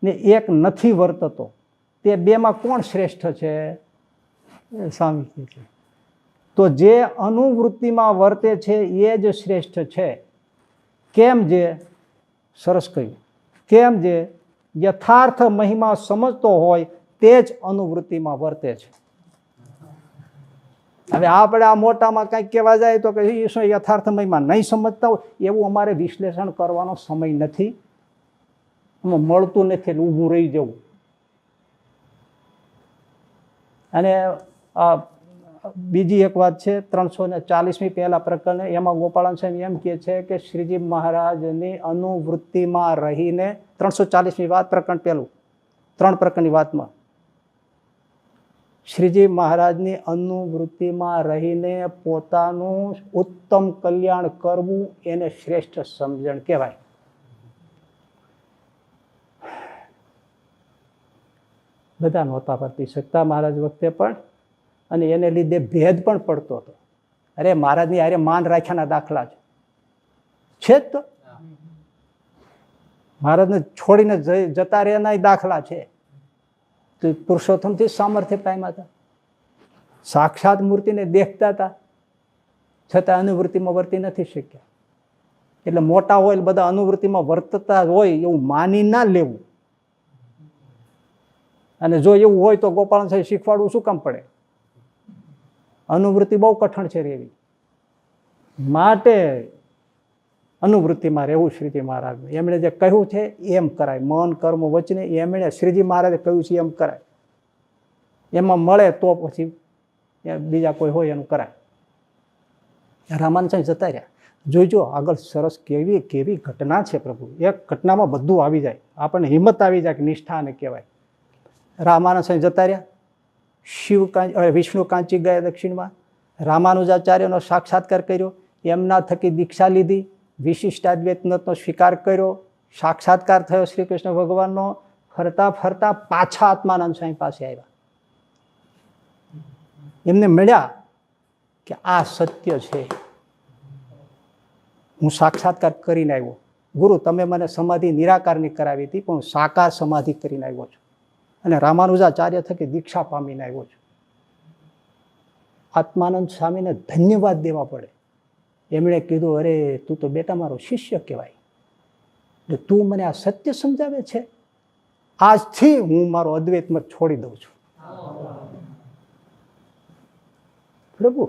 ને એક નથી વર્તતો, તે બેમાં કોણ શ્રેષ્ઠ છે? સ્વામી કહે છે તો જે અનુવૃત્તિમાં વર્તે છે એ જ શ્રેષ્ઠ છે. કેમ? જે સરસ કહ્યું, કેમ? જે યથાર્થ મહિમા સમજતો હોય તે જ અનુવૃત્તિમાં વર્તે છે. હવે આપણે આ મોટામાં કંઈક કહેવા જાય તો કે શું યથાર્થ મહિમા નહીં સમજતા હોય, એવું અમારે વિશ્લેષણ કરવાનો સમય નથી, એમાં મળતું નથી એટલે ઊભું રહી જવું. અને બીજી એક વાત છે 340મી પહેલા પ્રકરણ, એમાં ગોપાળન સ્વામી એમ કહે છે કે શ્રીજી મહારાજની અનુવૃત્તિમાં રહીને 340મી વાત પ્રકરણ પહેલું 3 પ્રકરણની વાતમાં શ્રીજી મહારાજની અનુવૃત્તિમાં રહીને પોતાનું ઉત્તમ કલ્યાણ કરવું એને શ્રેષ્ઠ સમજણ કહેવાય. બધા નહોતા વર્તી શકતા મહારાજ વખતે પણ, અને એને લીધે ભેદ પણ પડતો હતો. અરે મહારાજની હારે માન રાખ્યાના દાખલા છે જ તો, મહારાજને છોડીને જતા રહેના દાખલા છે. તો પુરુષોત્તમથી સામર્થ્ય પામ્યા હતા, સાક્ષાત મૂર્તિને દેખતા હતા, છતાં અનુવૃત્તિમાં વર્તી નથી શક્યા. એટલે મોટા હોય બધા અનુવૃત્તિમાં વર્તતા હોય એવું માની ના લેવું. અને જો એવું હોય તો ગોપાલ સાહેબ શીખવાડવું શું કામ પડે? અનુવૃત્તિ બહુ કઠણ છે રેવી, માટે અનુવૃત્તિમાં રહેવું શ્રીજી મહારાજ એમણે જે કહ્યું છે એમ કરાય. મન કર્મ વચને એમણે શ્રીજી મહારાજે કહ્યું છે એમ કરાય. એમાં મળે તો પછી બીજા કોઈ હોય એનું કરાય. રામાનંદ સાહેબ જતા રહ્યા. જોઈજો આગળ સરસ કેવી કેવી ઘટના છે પ્રભુ, એક ઘટનામાં બધું આવી જાય, આપણને હિંમત આવી જાય કે નિષ્ઠા ને કહેવાય. રામાનંદ સ્વામી જતા રહ્યા, વિષ્ણુ કાંચી ગયા દક્ષિણમાં, રામાનુજાચાર્યનો સાક્ષાત્કાર કર્યો, એમના થકી દીક્ષા લીધી, વિશિષ્ટાદ્વૈતનો સ્વીકાર કર્યો, સાક્ષાત્કાર થયો શ્રી કૃષ્ણ ભગવાનનો. ફરતા ફરતા પાછા આત્માનંદ સ્વામી પાસે આવ્યા. એમને મળ્યા કે આ સત્ય છે, હું સાક્ષાત્કાર કરીને આવ્યો. ગુરુ તમે મને સમાધિ નિરાકારની કરાવી હતી, પણ હું સાકાર સમાધિ કરીને આવ્યો છું, અને રામાનુજાચાર્ય થકી દીક્ષા પામીને આવ્યો છું. આત્માનંદ સ્વામીને ધન્યવાદ દેવા પડે. એમણે કીધું અરે તું તો બેટા મારો શિષ્ય કહેવાય, તું મને આ સત્ય સમજાવે છે, આજથી હું મારો અદ્વૈત મત છોડી દઉં છું. પ્રભુ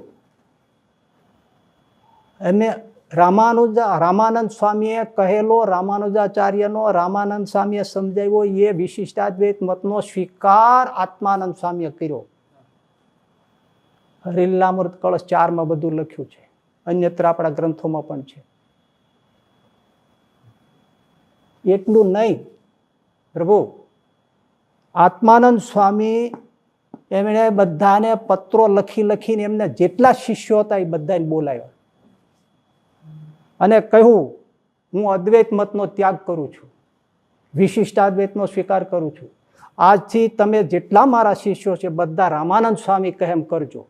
અને રામાનંદ સ્વામીએ કહેલો, રામાનુજાચાર્યનો રામાનંદ સ્વામીએ સમજાવ્યો એ વિશિષ્ટાદ્વૈત મતનો સ્વીકાર આત્માનંદ સ્વામીએ કર્યો. હરિલીલામૃત કળશ 4માં બધું લખ્યું છે, અન્યત્ર આપણા ગ્રંથોમાં પણ છે. એટલું નહીં પ્રભુ, આત્માનંદ સ્વામી એમણે બધાને પત્રો લખીને એમને જેટલા શિષ્યો હતા એ બધાને બોલાવ્યા અને કહ્યું હું અદ્વૈત મતનો ત્યાગ કરું છું, વિશિષ્ટાદ્વૈતનો સ્વીકાર કરું છું. આજથી તમે જેટલા મારા શિષ્યો છે બધા રામાનંદ સ્વામી કહે એમ કરજો,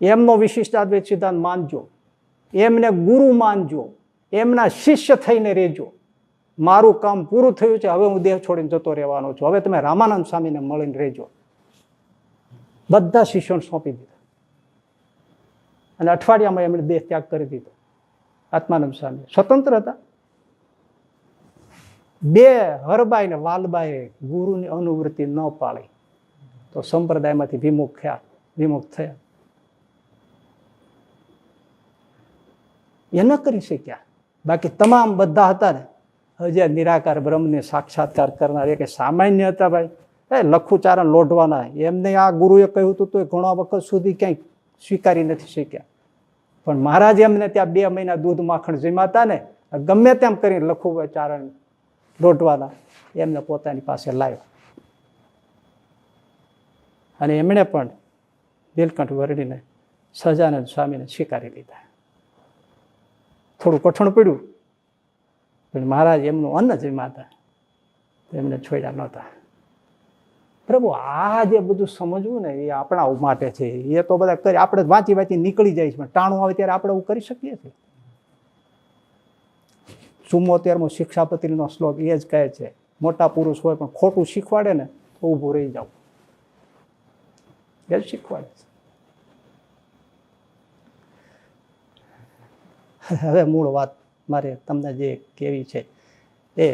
એમનો વિશિષ્ટાદ્વૈત સિદ્ધાંત માનજો, એમને ગુરુ માનજો, એમના શિષ્ય થઈને રહેજો. મારું કામ પૂરું થયું છે, હવે હું દેહ છોડીને જતો રહેવાનો છું, હવે તમે રામાનંદ સ્વામીને મળીને રહેજો. બધા શિષ્યોને સોંપી દીધા અને અઠવાડિયામાં એમણે દેહ ત્યાગ કરી દીધો. આત્માનંદ સ્વામી સ્વતંત્ર હતા. 2 હરબાઈ ને વાલબાઈ ગુરુની અનુવૃત્તિ ન પાળી તો સંપ્રદાયમાંથી વિમુખ થયા. એ ન કરી શક્યા. બાકી તમામ બધા હતા ને હજી નિરાકાર બ્રહ્મને સાક્ષાત્કાર કરનાર એ કે સામાન્ય હતા ભાઈ, લખુચારણ લોઢવાના. એમને આ ગુરુએ કહ્યું હતું તો ઘણા વખત સુધી ક્યાંય સ્વીકારી નથી શક્યા. પણ મહારાજ એમને ત્યાં 2 મહિના દૂધ માખણ જમાતા ને ગમે તેમ કરીને લખુચારણ લોઢવાના એમને પોતાની પાસે લાવ્યા. અને એમણે પણ નીલકંઠ વર્ણીને સહજાનંદ સ્વામીને સ્વીકારી લીધા. થોડું કઠણ પડ્યું, પણ મહારાજ એમનું અન્ન જમાતા એમને છોડ્યા નહોતા. પ્રભુ આ જે બધું સમજવું ને એ આપણા માટે છે. એ તો બધા કરી આપણે વાંચી નીકળી જાય છે, ટાણું આવે ત્યારે આપણે એવું કરી શકીએ છીએ. 74મો શિક્ષાપત્રીનો શ્લોક એ જ કહે છે મોટા પુરુષ હોય પણ ખોટું શીખવાડે ને તો ઊભું રહી જાવ, એ જ શીખવાડે છે. હવે મૂળ વાત મારે તમને જે કહેવી છે એ,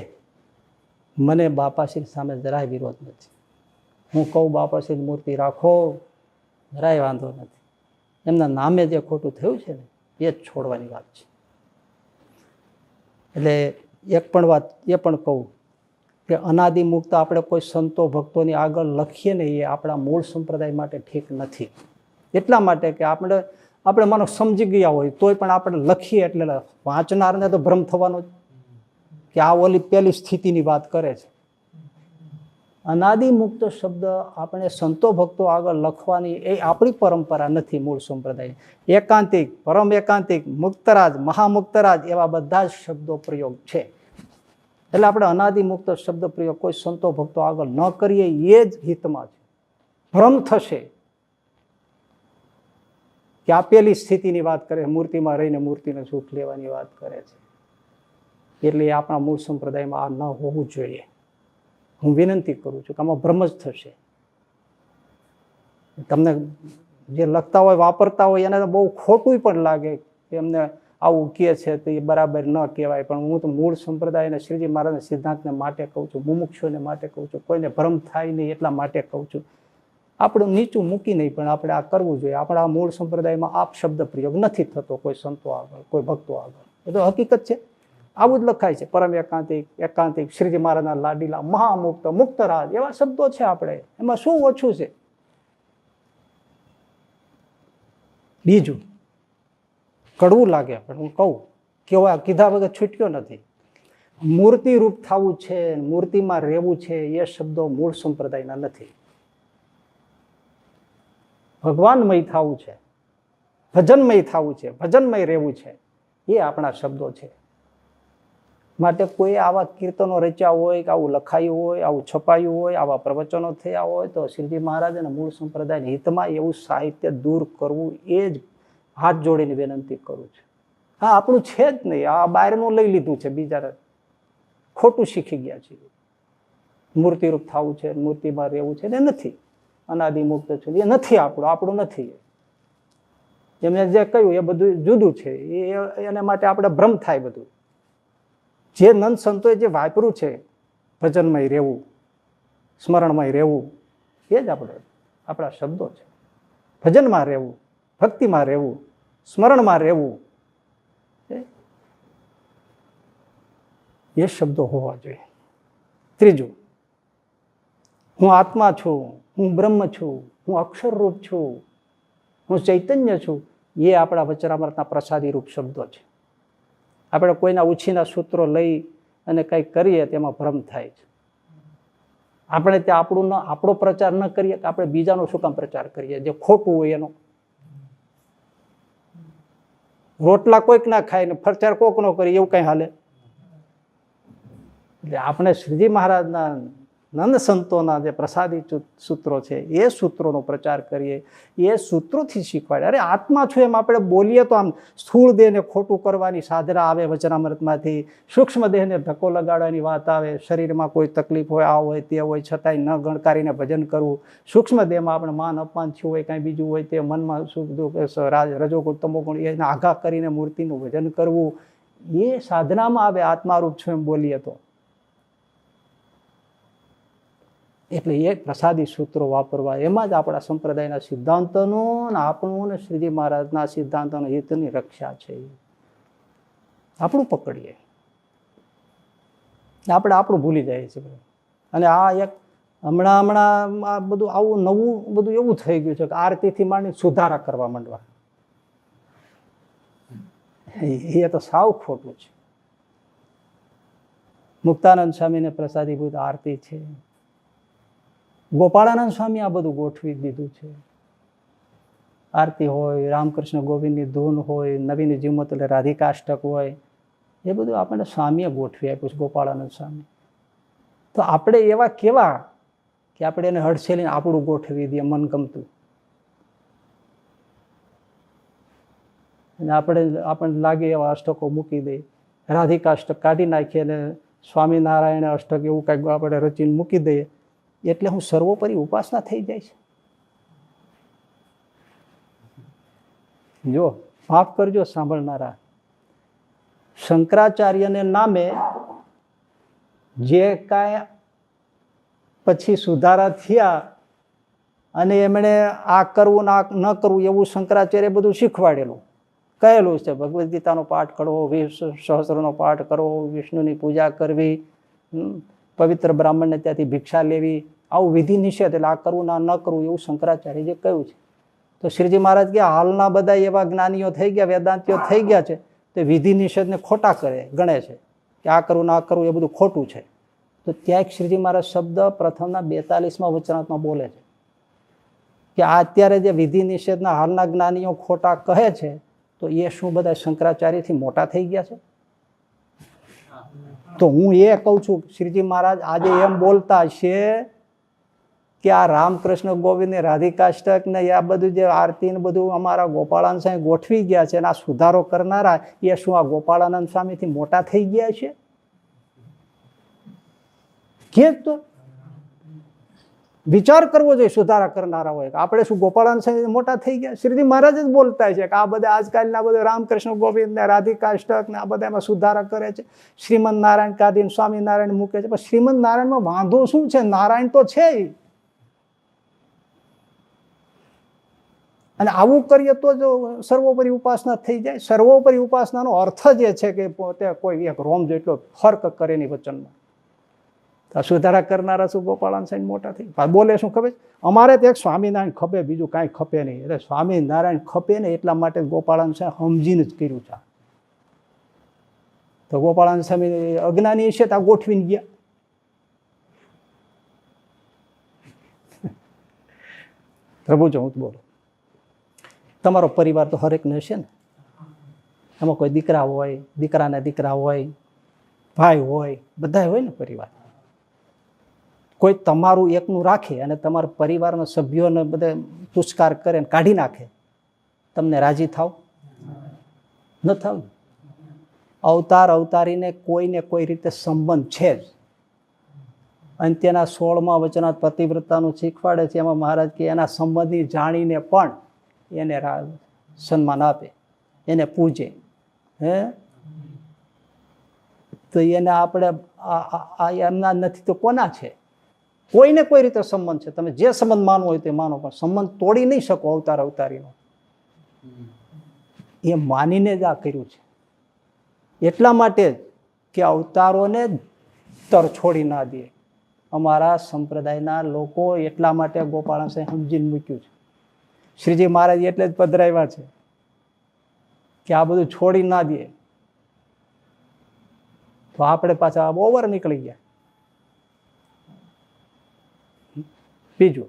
મને બાપાશ્રી સામે જરાય વિરોધ નથી. હું કહું બાપાશ્રી મૂર્તિ રાખો, જરાય વાંધો નથી. એમના નામે જે ખોટું થયું છે ને એ જ છોડવાની વાત છે. એટલે એક પણ વાત એ પણ કહું કે અનાદિ મુક્ત આપણે કોઈ સંતો ભક્તોની આગળ લખીએ ને એ આપણા મૂળ સંપ્રદાય માટે ઠીક નથી. એટલા માટે કે આપણે માનો સમજી ગયા હોય તોય પણ આપણે લખીએ એટલે વાંચનારને તો ભ્રમ થવાનો જ કે આ ઓલી પેલી સ્થિતિની વાત કરે છે. અનાદિ મુક્ત શબ્દ આપણે સંતો ભક્તો આગળ લખવાની એ આપણી પરંપરા નથી મૂળ સંપ્રદાય. એકાંતિક, પરમ એકાંતિક, મુક્તરાજ, મહામુક્તરાજ એવા બધા જ શબ્દો પ્રયોગ છે. એટલે આપણે અનાદિ મુક્ત શબ્દ પ્રયોગ કોઈ સંતો ભક્તો આગળ ન કરીએ એ જ હિતમાં છે. ભ્રમ થશે કે આપેલી સ્થિતિની વાત કરે, મૂર્તિમાં રહીને મૂર્તિને સુખ લેવાની વાત કરે છે. એટલે આપણા મૂળ સંપ્રદાયમાં આ ન હોવું જોઈએ. હું વિનંતી કરું છું કે આમાં ભ્રમ જ થશે. તમને જે લખતા હોય વાપરતા હોય એને બહુ ખોટું પણ લાગે કે એમને આવું કહે છે તો એ બરાબર ન કહેવાય. પણ હું તો મૂળ સંપ્રદાય અને શ્રીજી મહારાજના સિદ્ધાંતને માટે કહું છું, મુમુક્ષુને માટે કહું છું, કોઈને ભ્રમ થાય નહીં એટલા માટે કહું છું. આપણું નીચું મૂકી નહીં પણ આપણે આ કરવું જોઈએ. આપણા મૂળ સંપ્રદાયમાં આપ શબ્દ પ્રયોગ નથી થતો કોઈ સંતો આગળ, કોઈ ભક્તો આગળ. એ તો હકીકત છે. આવું જ લખાય છે. પરમ એકાંતિક, એકાંતિક, શ્રીજી મહારાજના લાડીલા, મહામુક્ત, મુક્તરાજ એવા શબ્દો છે. આપણે એમાં શું ઓછું છે? બીજું કડવું લાગે પણ હું કહું કેવા કીધા વગર છૂટ્યો નથી. મૂર્તિ રૂપ થવું છે, મૂર્તિમાં રહેવું છે એ શબ્દો મૂળ સંપ્રદાયના નથી. ભગવાનમય થવું છે, ભજનમય થવું છે, ભજનમય રહેવું છે એ આપણા શબ્દો છે. માટે કોઈ આવા કીર્તનો રચ્યા હોય કે આવું લખાયું હોય, આવું છપાયું હોય, આવા પ્રવચનો થયા હોય તો શ્રીજી મહારાજ અને મૂળ સંપ્રદાયના હિતમાં એવું સાહિત્ય દૂર કરવું એ જ હાથ જોડીને વિનંતી કરું છું. હા, આપણું છે જ નહીં. આ બહારનું લઈ લીધું છે, બીજા ખોટું શીખી ગયા છે. મૂર્તિરૂપ થવું છે, મૂર્તિમાં રહેવું છે એ નથી. અનાદિ મુક્ત છે એ નથી. આપણું નથી. એમને જે કહ્યું એ બધું જુદું છે. એના માટે આપણે ભ્રમ થાય. બધું જે નંદ સંતોએ જે વાપર્યું છે, ભજનમય રહેવું, સ્મરણમય રહેવું, એ જ આપણા શબ્દો છે. ભજનમાં રહેવું, ભક્તિમાં રહેવું, સ્મરણમાં રહેવું એ શબ્દો હોવા જોઈએ. ત્રીજું, હું આત્મા છું, હું બ્રહ્મ છું, હું અક્ષરરૂપ છું, હું ચૈતન્ય છું, એ આપણા વચરામૃતના પ્રસાદી રૂપ શબ્દો છે. આપણે કોઈના ઉછીના સૂત્રો લઈ અને કંઈક કરીએ તેમાં ભ્રમ થાય છે. આપણે ત્યાં આપણો પ્રચાર ન કરીએ તો આપણે બીજાનો શું કામ પ્રચાર કરીએ? જે ખોટું હોય એનો. રોટલા કોઈક ના ખાય ને પ્રચાર કોક નો કરીએ એવું કઈ હાલે? એટલે આપણે શ્રીજી મહારાજના નંદ સંતોના જે પ્રસાદી સૂત્રો છે એ સૂત્રોનો પ્રચાર કરીએ, એ સૂત્રોથી શીખવાડે. અરે આત્મા છું એમ આપણે બોલીએ તો આમ સ્થૂળ દેહને ખોટું કરવાની સાધના આવે વચનામૃતમાંથી, સૂક્ષ્મ દેહને ધક્કો લગાડવાની વાત આવે, શરીરમાં કોઈ તકલીફ હોય, આ હોય તે હોય, છતાંય ન ગણકારીને ભજન કરવું. સૂક્ષ્મ દેહમાં આપણે માન અપમાન થયું હોય, કાંઈ બીજું હોય તે મનમાં રજોગુણ તમોગુણ એને આઘા કરીને મૂર્તિનું ભજન કરવું, એ સાધનામાં આવે. આત્મારૂપ છું એમ બોલીએ તો. એટલે એ પ્રસાદી સૂત્રો વાપરવા, એમાં જ આપણા સંપ્રદાયના સિદ્ધાંતોનો અને આપણું અને શ્રીજી મહારાજના સિદ્ધાંતોનો હિતની રક્ષા છે. આપણું પકડીએ, આપણે આપણું ભૂલી જાય છે. અને આ એક હમણાં આ બધું આવું નવું બધું એવું થઈ ગયું છે કે આરતીથી માંડી સુધારા કરવા માંડવા. એ તો સાવ ખોટું છે. મુક્તાનંદ સ્વામીને પ્રસાદીભૂત આરતી છે. ગોપાળાનંદ સ્વામી આ બધું ગોઠવી દીધું છે. આરતી હોય, રામકૃષ્ણ ગોવિંદની ધૂન હોય, નવીન જીવમત એટલે રાધિકાષ્ટક હોય, એ બધું આપણને સ્વામીએ ગોઠવી આપ્યું છે, ગોપાળાનંદ સ્વામી. તો આપણે એવા કેવા કે આપણે એને હડસેલીને આપણું ગોઠવી દઈએ મનગમતું. અને આપણને લાગે એવા અષ્ટકો મૂકી દઈએ, રાધિકાષ્ટક કાઢી નાખીએ અને સ્વામિનારાયણ અષ્ટક એવું કંઈક આપણે રચીને મૂકી દઈએ એટલે હું સર્વોપરી ઉપાસના થઈ જાય છે. જો માફ કરજો સાંભળનારા, શંકરાચાર્યને નામે જે કાંઈ પછી સુધારા થયા અને એમણે આ કરવું ને આ ન કરવું એવું શંકરાચાર્ય બધું શીખવાડેલું, કહેલું છે. ભગવદ્ ગીતાનો પાઠ કરવો, સહસ્રનો પાઠ કરવો, વિષ્ણુની પૂજા કરવી, પવિત્ર બ્રાહ્મણને ત્યાંથી ભિક્ષા લેવી, આવું વિધિ નિષેધ, એટલે આ કરવું ના ન કરવું એવું શંકરાચાર્ય જે કહ્યું છે. તો શ્રીજી મહારાજ કે હાલના બધા એવા જ્ઞાનીઓ થઈ ગયા, વેદાંતિઓ થઈ ગયા છે, તે વિધિ નિષેધને ખોટા ગણે છે કે આ કરવું ના કરવું એ બધું ખોટું છે. તો ત્યાં એક શ્રીજી મહારાજ શબ્દ પ્રથમના 42માં વચનાત્મા બોલે છે કે આ અત્યારે જે વિધિ નિષેધના હાલના જ્ઞાનીઓ ખોટા કહે છે, તો એ શું બધા શંકરાચાર્યથી મોટા થઈ ગયા છે? તો હું એ કહું છું, શ્રીજી મહારાજ આજે એમ બોલતા છે કે આ રામકૃષ્ણ ગોવિંદ ને રાધિકાષ્ટક ને આ બધું જે આરતી ને બધું અમારા ગોપાળાનંદ સ્વામી ગોઠવી ગયા છે અને આ સુધારો કરનારા એ શું આ ગોપાળાનંદ સ્વામીથી મોટા થઈ ગયા છે? કે તો વિચાર કરવો જોઈએ સુધારા કરનારા હોય કે આપણે શું ગોપાળાનંદ સ્વામી મોટા થઈ ગયા? શ્રીજી મહારાજ જ બોલતા છે કે આ બધા આજકાલના બધા રામકૃષ્ણ ગોવિંદ ને રાધિકાષ્ટક ને આ બધા એમાં સુધારા કરે છે, શ્રીમદ નારાયણ કાઢીને સ્વામિનારાયણ મૂકે છે. પણ શ્રીમદ નારાયણમાં વાંધો શું છે? નારાયણ તો છે. અને આવું કરીએ તો જો સર્વોપરી ઉપાસના થઈ જાય. સર્વોપરી ઉપાસનાનો અર્થ જ એ છે કે પોતે કોઈ એક રોમ જેટલો ફર્ક કરે નહીં વચનમાં. સુધારા કરનારા શું ગોપાળાનંદ સ્વામી મોટા થઈ બોલે શું ખબર? અમારે તો એક સ્વામિનારાયણ ખપે, બીજું કાંઈ ખપે નહીં. એટલે સ્વામિનારાયણ ખપે ને એટલા માટે ગોપાળાનંદ સ્વામી સમજીને જ કર્યું છે. તો ગોપાળાનંદ સ્વામી અજ્ઞાની છે તો ગોઠવીને ગયા. પ્રભુ જો હું તો બોલું, તમારો પરિવાર તો હરેકને હશે ને. એમાં કોઈ દીકરા હોય, દીકરાના દીકરા હોય, ભાઈ હોય, બધા હોય ને પરિવાર. કોઈ તમારું એકનું રાખે અને તમારા પરિવારના સભ્યોને બધા તુષ્કાર કરે ને કાઢી નાખે, તમને રાજી થાવ? ન થાવ. અવતાર અવતારીને કોઈને કોઈ રીતે સંબંધ છે જ. અંત્યના 16મા વચનાત પતિવ્રતાનું શીખવાડે છે. એમાં મહારાજ કે એના સંબંધી જાણીને પણ એને સન્માન આપે, એને પૂજે. તો એને આપણે એમના નથી તો કોના છે? કોઈને કોઈ રીતે સંબંધ છે. તમે જે સંબંધ માનવો હોય તે માનો, પણ સંબંધ તોડી નહીં શકો અવતાર અવતારીનો. એ માનીને જ આ કર્યું છે. એટલા માટે જ કે અવતારોને તર છોડી ના દે. અમારા સંપ્રદાયના લોકો એટલા માટે ગોપાળાનંદ સ્વામી સમજીને મૂક્યું છે. શ્રીજી મહારાજ એટલે જ પધરાવ્યા છે કે આ બધું છોડી ના દે. તો આપણે પાછા ઓવર નીકળી ગયા. બીજું,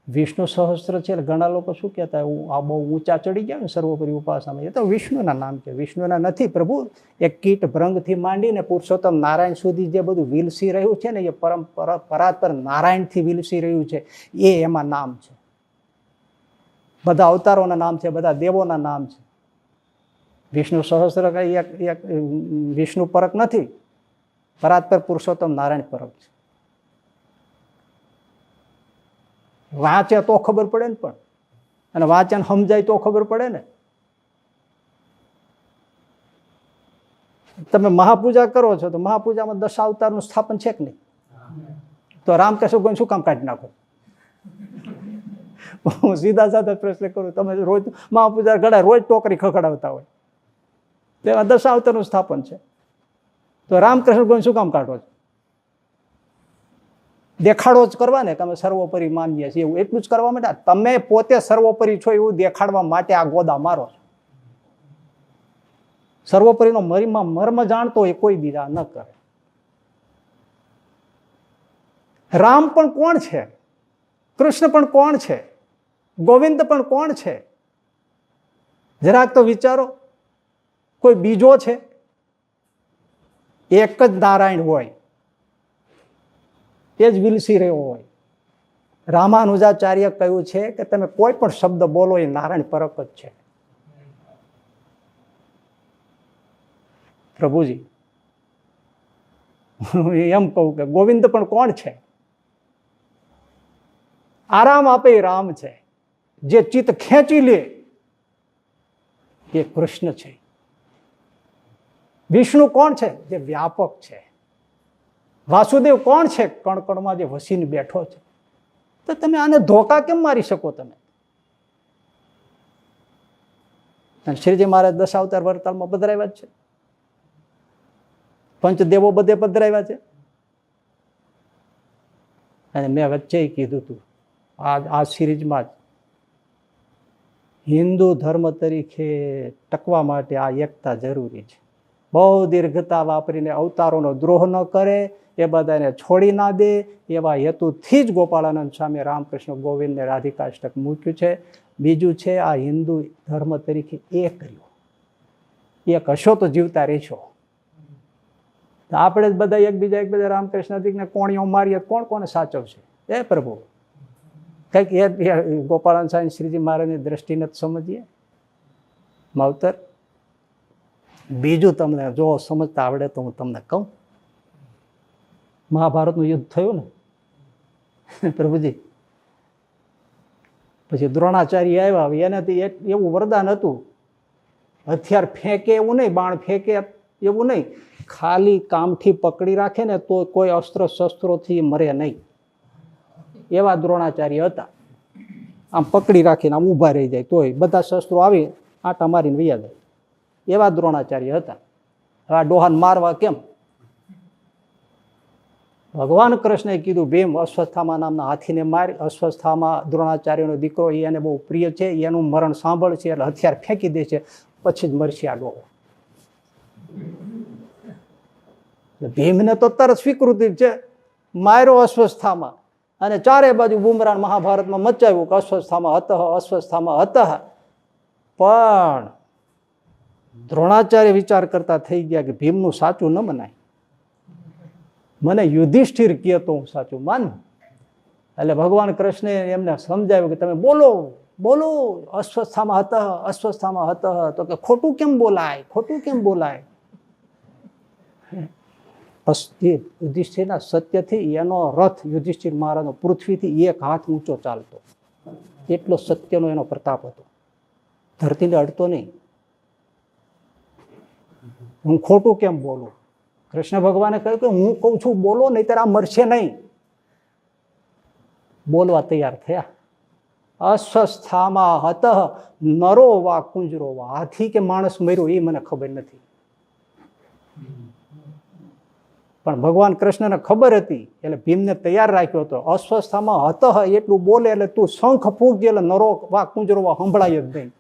વિષ્ણુ સહસ્ત્ર છે. ઘણા લોકો શું કહેતા, આ બહુ ઊંચા ચડી ગયા ને સર્વોપરી ઉપાસનામાં. એ તો વિષ્ણુના નામ છે, વિષ્ણુના નથી. પ્રભુ એક કીટ ભ્રંગથી માંડીને પુરુષોત્તમ નારાયણ સુધી જે બધું વિલસી રહ્યું છે ને, એ પરાત્પર નારાયણથી વિલસી રહ્યું છે. એ એમાં નામ છે. બધા અવતારોના નામ છે, બધા દેવોના નામ છે. વિષ્ણુ સહસ્ત્ર કઈ એક વિષ્ણુ પરક નથી, પરાત્પર પુરુષોત્તમ નારાયણ પરક છે. વાંચે તો ખબર પડે ને, પણ અને વાંચન સમજાય તો ખબર પડે ને. તમે મહાપૂજા કરો છો તો મહાપૂજામાં 10 અવતારનું સ્થાપન છે કે નહીં? તો રામકૃષ્ણ ગોવિંદ શું કામ કાઢી નાખો? હું સીધા સાધા પ્રશ્ન કરું. તમે રોજ મહાપૂજા ઘડા રોજ ટોકરી ખખડાવતા હોય, તેમાં 10 અવતારનું સ્થાપન છે, તો રામકૃષ્ણ ગોવિંદ શું કામ કાઢો છો? દેખાડો જ કરવા ને કે અમે સર્વોપરી માનીએ છીએ, એવું એટલું જ કરવા માટે. તમે પોતે સર્વોપરી છો એવું દેખાડવા માટે આ ગોદા મારો છો. સર્વોપરીનો મર્મ જાણતો હોય કોઈ બીજા ન કરે. રામ પણ કોણ છે? કૃષ્ણ પણ કોણ છે? ગોવિંદ પણ કોણ છે? જરાક તો વિચારો. કોઈ બીજો છે? એક જ નારાયણ હોય, એ જ વિલસી રહ્યો હોય. રામાનુજાચાર્ય કહ્યું છે કે તમે કોઈ પણ શબ્દ બોલો એ નારાયણ પરક જ છે. પ્રભુજી હું એમ કહું કે ગોવિંદ પણ કોણ છે? આરામ આપે એ રામ છે, જે ચિત્ત ખેંચી લે એ કૃષ્ણ છે. વિષ્ણુ કોણ છે? જે વ્યાપક છે. વાસુદેવ કોણ છે? કણકણમાં જે વસીને બેઠો છે. તો તમે આને ધોકા કેમ મારી શકો? તમે શ્રીજી મહારાજ 10 અવતાર વરતાલમાં પધરાવ્યા છે, પંચદેવો બધે પધરાવ્યા છે. અને મેં વચ્ચે કીધું હતું આ સિરીઝમાં જ, હિન્દુ ધર્મ તરીકે ટકવા માટે આ એકતા જરૂરી છે. બહુ દીર્ઘતા વાપરીને અવતારોનો દ્રોહ ન કરે, એ બધાને છોડી ના દે, એવા હેતુથી જ ગોપાળાનંદ સ્વામી રામકૃષ્ણ ગોવિંદને રાધિકાષ્ટક મૂક્યું છે. બીજું છે, આ હિન્દુ ધર્મ તરીકે એક રહ્યો, એક હશો તો જીવતા રહેશો. આપણે જ બધા એકબીજા રામકૃષ્ણ કોણીઓ મારીએ, કોણ કોને સાચવશે? એ પ્રભુ, કંઈક એ ગોપાળાનંદ સ્વામી શ્રીજી મહારાજની દ્રષ્ટિને જ સમજીએ માવતર. બીજું તમને જો સમજતા આવડે તો હું તમને કહું, મહાભારતનું યુદ્ધ થયું ને પ્રભુજી, પછી દ્રોણાચાર્ય આવ્યા. એનાથી એવું વરદાન હતું, હથિયાર ફેંકે એવું નહીં, બાણ ફેંકે એવું નહીં, ખાલી કામથી પકડી રાખે ને તો કોઈ અસ્ત્ર શસ્ત્રોથી મરે નહીં, એવા દ્રોણાચાર્ય હતા. આમ પકડી રાખીને આમ ઊભા રહી જાય તોય બધા શસ્ત્રો આવી આટા મારીને વૈયા જાય, એવા દ્રોણાચાર્ય હતા. હવે આ ડોહાન મારવા કેમ? ભગવાન કૃષ્ણએ કીધું, ભીમ અશ્વત્થામા નામના હાથીને માર. અશ્વત્થામા દ્રોણાચાર્યનો દીકરો, એને બહુ પ્રિય છે, એનું મરણ સાંભળશે એટલે હથિયાર ફેંકી દે છે, પછી જ મરશે આ ડોહો. ભીમને તો તરત સ્વીકૃતિ છે, માર્યો અશ્વત્થામા, અને ચારે બાજુ બુમરાણ મહાભારતમાં મચાવ્યું કે અશ્વત્થામા હતઃ, અશ્વત્થામા હતઃ. પણ દ્રોણાચાર્ય વિચાર કરતા થઈ ગયા કે ભીમનું સાચું ન મનાય, મને યુધિષ્ઠિર કહે તો હું સાચું માનું. એટલે ભગવાન કૃષ્ણે એમને સમજાવ્યું કે તમે બોલો બોલો અશ્વત્થામા હતઃ, અશ્વત્થામા હતઃ. તો કે ખોટું કેમ બોલાય, ખોટું કેમ બોલાય? યુધિષ્ઠિરના સત્યથી એનો રથ, યુધિષ્ઠિર મહારાજનો પૃથ્વીથી 1 હાથ ઊંચો ચાલતો, એટલો સત્યનો એનો પ્રતાપ હતો, ધરતીને અડતો નહીં. હું ખોટું કેમ બોલું? કૃષ્ણ ભગવાને કહ્યું કે હું કહું છું બોલો, નહીં ત્યારે આ મરશે નહીં. બોલવા તૈયાર થયા. અશ્વત્થામા હતઃ નરો વા કુંજરો વા. હાથી કે માણસ મર્યો એ મને ખબર નથી, પણ ભગવાન કૃષ્ણને ખબર હતી એટલે ભીમને તૈયાર રાખ્યો હતો. અશ્વત્થામા હતઃ એટલું બોલે એટલે તું શંખ ફૂંકજે એટલે નરો વા કુંજરો વા સંભળાય જ નહીં.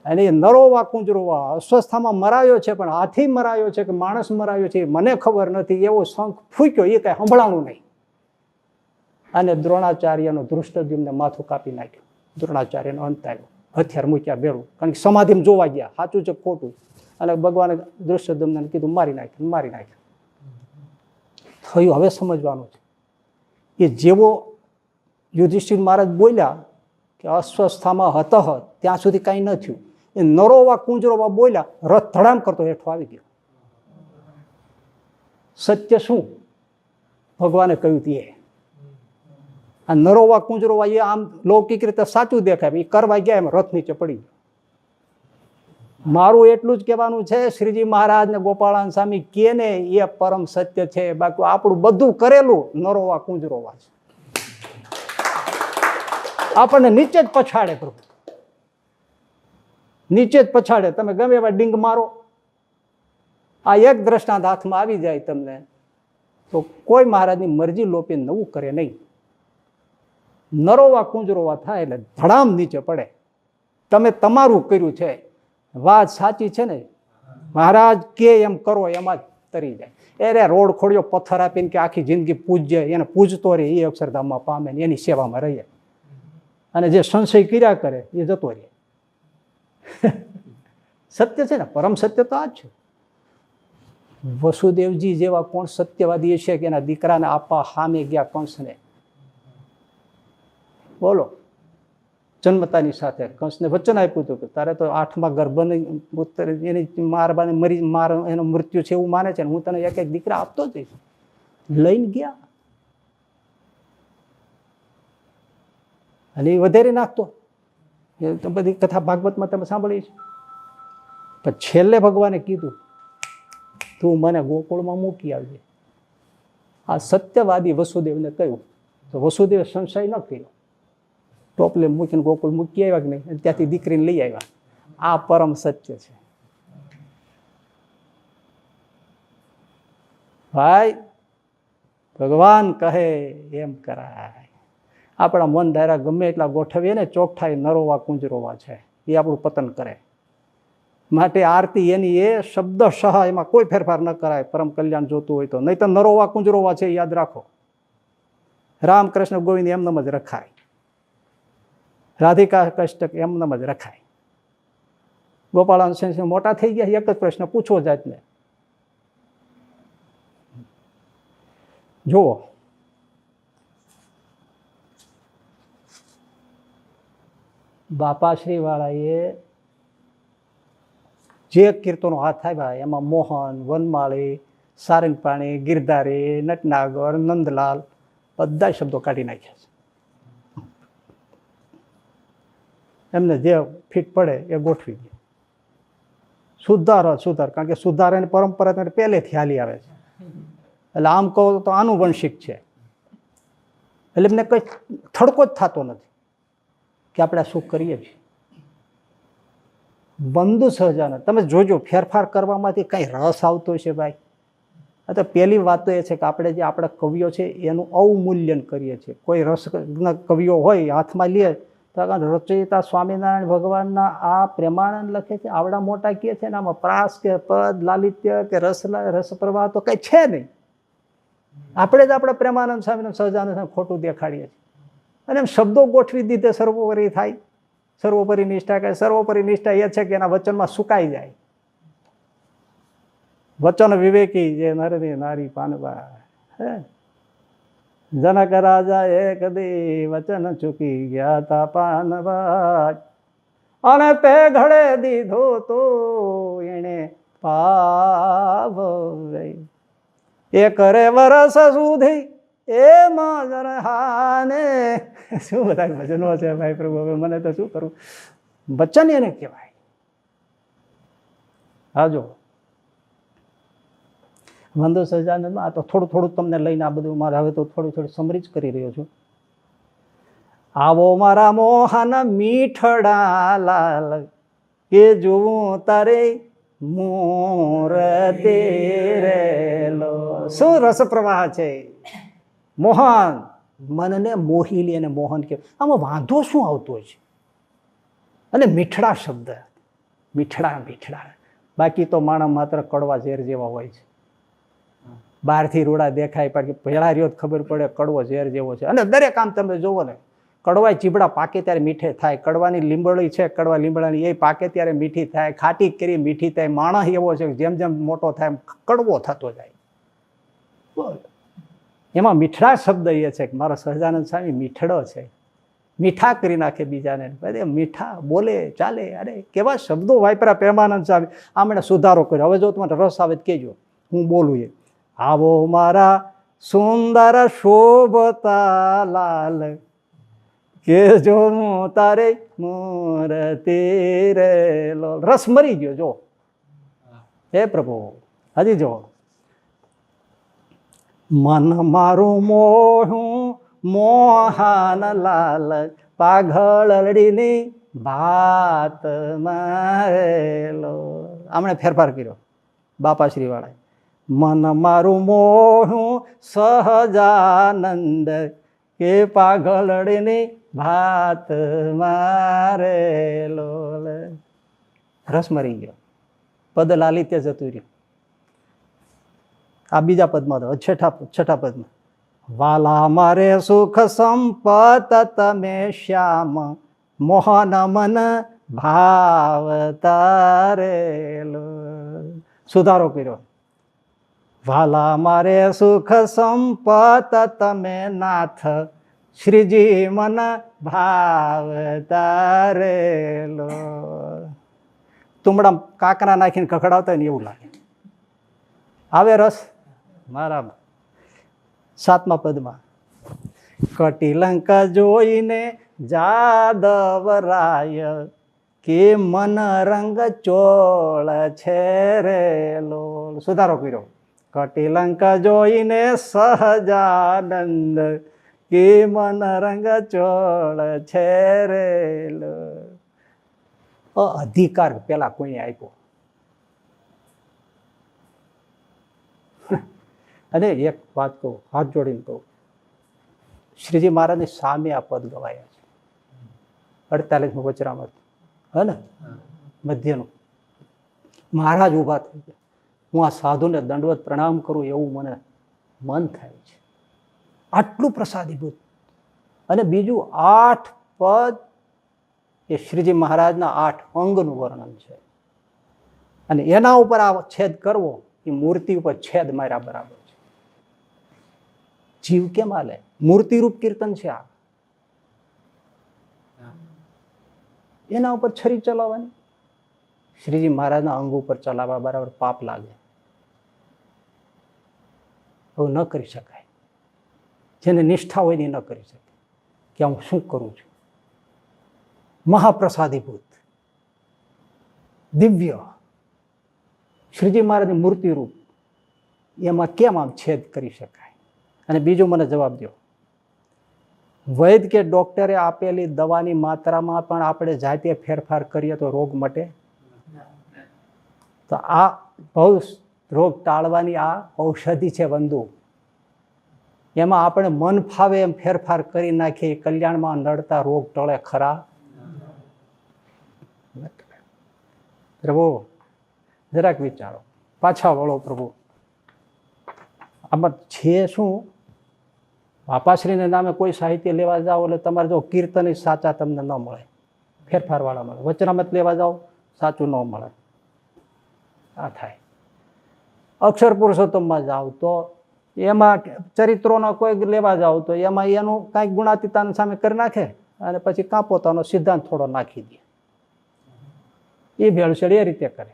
અને એ નરો વા કુંજરો વા, અશ્વત્થામા મરાયો છે પણ હાથી મરાયો છે કે માણસ મરાયો છે મને ખબર નથી, એવો શંખ ફૂંક્યો, એ કઈ સંભળાણું નહીં. અને દ્રોણાચાર્યનો ધૃષ્ટદ્યુમ્ને માથું કાપી નાખ્યું. દ્રોણાચાર્યનો અંત આવ્યો, હથિયાર મૂક્યા ભેળું, કારણ કે સમાધિમાં જોવા ગયા સાચું છે ખોટું. અને ભગવાને ધૃષ્ટદ્યુમ્નને કીધું મારી નાખ્યું, મારી નાખ્યું. થયું હવે સમજવાનું છે. એ જેવો યુધિષ્ઠિર મહારાજ બોલ્યા કે અશ્વત્થામા હતઃ, ત્યાં સુધી કાંઈ ન થયું. એ નરોવા કુંજરોવા બોલ્યા, રથ ધડામ કરતો હેઠો આવી ગયો. સત્ય શું ભગવાને કહ્યું તે. આ નરોવા કુંજરોવા એ આમ લૌકિક રીતે સાચું દેખાય, એ કરવા ગયા એમ રથ નીચે પડી ગયો. મારું એટલું જ કહેવાનું છે, શ્રીજી મહારાજ ને ગોપાળાનંદ સ્વામી કે ને એ પરમ સત્ય છે. બાકી આપણું બધું કરેલું નરોવા કુંજરોવા છે, આપણને નીચે જ પછાડે પ્રભુ, નીચે જ પછાડે. તમે ગમે એવા ડીંગ મારો, આ એક દ્રષ્ટાંત હાથમાં આવી જાય તમને તો કોઈ મહારાજની મરજી લોપી નવું કરે નહીં. નરોવા કુંજરોવા થાય એટલે ધડામ નીચે પડે. તમે તમારું કર્યું છે, વાત સાચી છે ને, મહારાજ કે એમ કરો એમાં જ તરી જાય. અરે રોડ ખોડ્યો પથ્થર આપીને કે આખી જિંદગી પૂજ્ય, એને પૂજતો રહે એ અક્ષરધામમાં પામે ને એની સેવામાં રહીએ. અને જે સંશય કર્યા કરે એ જતો રહે. સત્ય છે ને, પરમ સત્ય તો આ જ છે. વસુદેવજી જેવા કોણ સત્યવાદી છે કે એના દીકરાને આપવા સામે ગયા કંસને? બોલો. જન્મતાની સાથે કંસને વચન આપ્યું હતું કે તારે તો 8મા ગર્ભની પુત્ર એની મારબાને એનું મૃત્યુ છે એવું માને છે ને હું તને એક એક દીકરા આપતો જઈશ. લઈને ગયા અને એ વધારી નાખતો. એ તો બધી કથા ભાગવતમાં તમે સાંભળી છે. પણ છેલ્લે ભગવાને કીધું તું મને ગોકુળમાં મૂકી આવજે. આ સત્યવાદી વસુદેવને કહ્યું તો વસુદેવે સંશય ન કર્યો. ટોપલે મૂકીને ગોકુળ મૂકી આવ્યા કે નહીં, ત્યાંથી દીકરીને લઈ આવ્યા. આ પરમ સત્ય છે ભાઈ. ભગવાન કહે એમ કરાય. આપણા મન ધારા ગમે એટલા ગોઠવીએ ને ચોકઠાઈ નરોવા કુંજરોવા છે એ આપણું પતન કરે. માટે આરતી એની એ શબ્દશઃ એમાં કોઈ ફેરફાર ન કરાય. પરમ કલ્યાણ જોતું હોય તો. નહીં તો નરોવા કુંજરોવા છે યાદ રાખો. રામકૃષ્ણ ગોવિંદ એમનેમ જ રખાય, રાધિકા કષ્ટક એમનેમ જ રખાય. ગોપાળાન સેન મોટા થઈ ગયા એક જ પ્રશ્ન પૂછવો જાતને. જુઓ બાપાશ્રી વાળાએ જે કીર્તનો હાથ આવ્યા એમાં મોહન, વનમાળી, સારંગપાણી, ગિરધારી, નટનાગર, નંદલાલ બધા શબ્દો કાઢી નાખ્યા છે. એમને જે ફિટ પડે એ ગોઠવી દે. સુધારો કારણ કે સુધારાની પરંપરા પહેલેથી હાલી આવે છે. એટલે આમ કહો તો આનુવંશિક છે. એટલે એમને કંઈ થડકો જ થતો નથી કે આપણે શું કરીએ છીએ. બંધુ સહજાનંદ તમે જોજો ફેરફાર કરવામાંથી કંઈ રસ આવતો છે ભાઈ. તો પહેલી વાત તો એ છે કે આપણે જે આપણા કવિઓ છે એનું અવમૂલ્યન કરીએ છીએ. કોઈ રસના કવિઓ હોય હાથમાં લે તો રચયિતા સ્વામિનારાયણ ભગવાનના આ પ્રેમાનંદ લખે છે, આવડા મોટા કહે છે ને આમાં પ્રાસ કે પદ, લાલિત્ય કે રસપ્રવાહ તો કંઈ છે નહીં. આપણે જ આપણા પ્રેમાનંદ સ્વામીને સહજાનંદ ખોટું દેખાડીએ છીએ. અને એમ શબ્દો ગોઠવી દીધે સર્વોપરી થાય. સર્વોપરી નિષ્ઠા કહે. સર્વોપરી નિષ્ઠા એ છે કે એના વચનમાં સુકાઈ જાય. વચન વિવેકી જે નરની નારી પાનવા. હે જનક રાજા એક દી વચન ચૂકી ગયા તા પાનવા, અને તે ઘડે દીધો તો એને પાવ. એ કરે વરસ સુધી એમાં હાને. શું બધા ભજનો છે ભાઈ પ્રભુ, હવે મને તો શું કરું. વચન એને કહેવાય. હા જો બંધુ સહજાનંદમાં આ તો થોડું તમને લઈને આ બધું મારે હવે તો થોડું સમરી જ કરી રહ્યો છું. આવો મારા મોહન મીઠડા લાલ કે જોવું તારે મોર તેરેલો. શું રસ પ્રવાહ છે. મોહન મનને મોહી લે અને મોહન કે આમાં વાંધો શું આવતો છે. અને મીઠડા શબ્દ, મીઠડા. બાકી તો માણસ માત્ર કડવા ઝેર જેવા હોય છે. બહારથી રૂડા દેખાય પણ પહેલા રહ્યો ખબર પડે કડવો ઝેર જેવો છે. અને દરેક કામ તમે જોવો ને, કડવા ચીબડા પાકે ત્યારે મીઠે થાય. કડવાની લીંબડી છે, કડવા લીંબડાની એ પાકે ત્યારે મીઠી થાય. ખાટી કરી મીઠી થાય. માણસ એવો છે જેમ જેમ મોટો થાય એમ કડવો થતો જાય. બોલ એમાં મીઠડા શબ્દ એ છે કે મારો સહજાનંદ સ્વામી મીઠડો છે. મીઠા કરી નાખે બીજાને. બધે મીઠા બોલે ચાલે. અરે કેવા શબ્દો વાપરા પ્રેમાનંદ સ્વામી. આમણે સુધારો કર્યો. હવે જો તમારે રસ આવે તો કહેજો, હું બોલું. એ આવો મારા સુંદર શોભતા લાલ કે જો તારે મોર તેરેલો. રસ મરી ગયો જો. હે પ્રભુ હજી જો. મન મારું મોહું મોહન લાલ પાઘળડીની ભાત મારેલો. આમણે ફેરફાર કર્યો બાપાશ્રી વાળાએ. મન મારું મોહું સહજાનંદ કે પાઘળડીની ભાત મારેલો. રસ મરી ગયો. પદ લાલિત્ય જતું રહ્યું. આ બીજા પદમાં તો છઠ્ઠા પદમાં વાલા મારે સુખ સંપત તમે શ્યામ મોહન મન ભાવ તારેલો. સુધારો કર્યો. વાલા મારે સુખ સંપત તમે નાથ શ્રીજી મન ભાવતા રેલો. તુમડા કાંકરા નાખીને ખખડાવતા હોય ને એવું લાગે. આવે રસ મારા 7મા પદમાં. કટિલંકા જોઈને જાદવરાય કે મન રંગ ચોળ છે રેલો. સુધારો કર્યો. કટિલંકા જોઈને સહજાનંદ કે મન રંગ ચોળ છે રેલો. અધિકાર પેલા કોઈને આપ્યો. અને એક વાત કહું, હાથ જોડીને કહું, શ્રીજી મહારાજની સામે આ પદ ગવાયા છે. 48મું વચરામૃત હે ને મધ્યનું. મહારાજ ઊભા થઈ ગયા. હું આ સાધુને દંડવત પ્રણામ કરું એવું મને મન થાય છે. આટલું પ્રસાદીભૂત. અને બીજું 8 પદ એ શ્રીજી મહારાજના 8 અંગનું વર્ણન છે. અને એના ઉપર આ છેદ કરવો એ મૂર્તિ ઉપર છેદ માર્યા બરાબર છે. જીવ કેમ હાલે? મૂર્તિરૂપ કીર્તન છે આ. એના ઉપર છરી ચલાવવાની, શ્રીજી મહારાજના અંગ ઉપર ચલાવવા બરાબર પાપ લાગે. એવું ન કરી શકાય. જેને નિષ્ઠા હોય ને ન કરી શકે કે હું શું કરું છું. મહાપ્રસાદીભૂત દિવ્ય શ્રીજી મહારાજની મૂર્તિરૂપ, એમાં કેમ આમ છેદ કરી શકાય? અને બીજું મને જવાબ દો, વૈદ કે ડોક્ટરે આપેલી દવાની માત્રામાં પણ આપણે જાતે ફેરફાર કરીએ તો રોગ મટે? તો આ બહુ રોગ ટાળવાની આ ઔષધિ છે વંદુ. એમાં આપણે મન ફાવે એમ ફેરફાર કરી નાખીએ, કલ્યાણમાં નડતા રોગ ટળે ખરા? પ્રભુ જરાક વિચારો, પાછા વળો પ્રભુ. આમાં છે શું? બાપાશ્રીને નામે કોઈ સાહિત્ય લેવા જાઓ એટલે તમારે જો કીર્તન સાચા તમને ન મળે, ફેરફારવાળા મળે. વચનામૃત લેવા જાઓ સાચું ન મળે. આ થાય. અક્ષર પુરુષોત્તમમાં જાઓ તો એમાં ચરિત્રોનો કોઈ લેવા જાઓ તો એમાં એનું કાંઈક ગુણાતીતાની સામે કરી નાખે અને પછી કાંપોતાનો સિદ્ધાંત થોડો નાખી દે. એ ભેળસેળ એ રીતે કરે.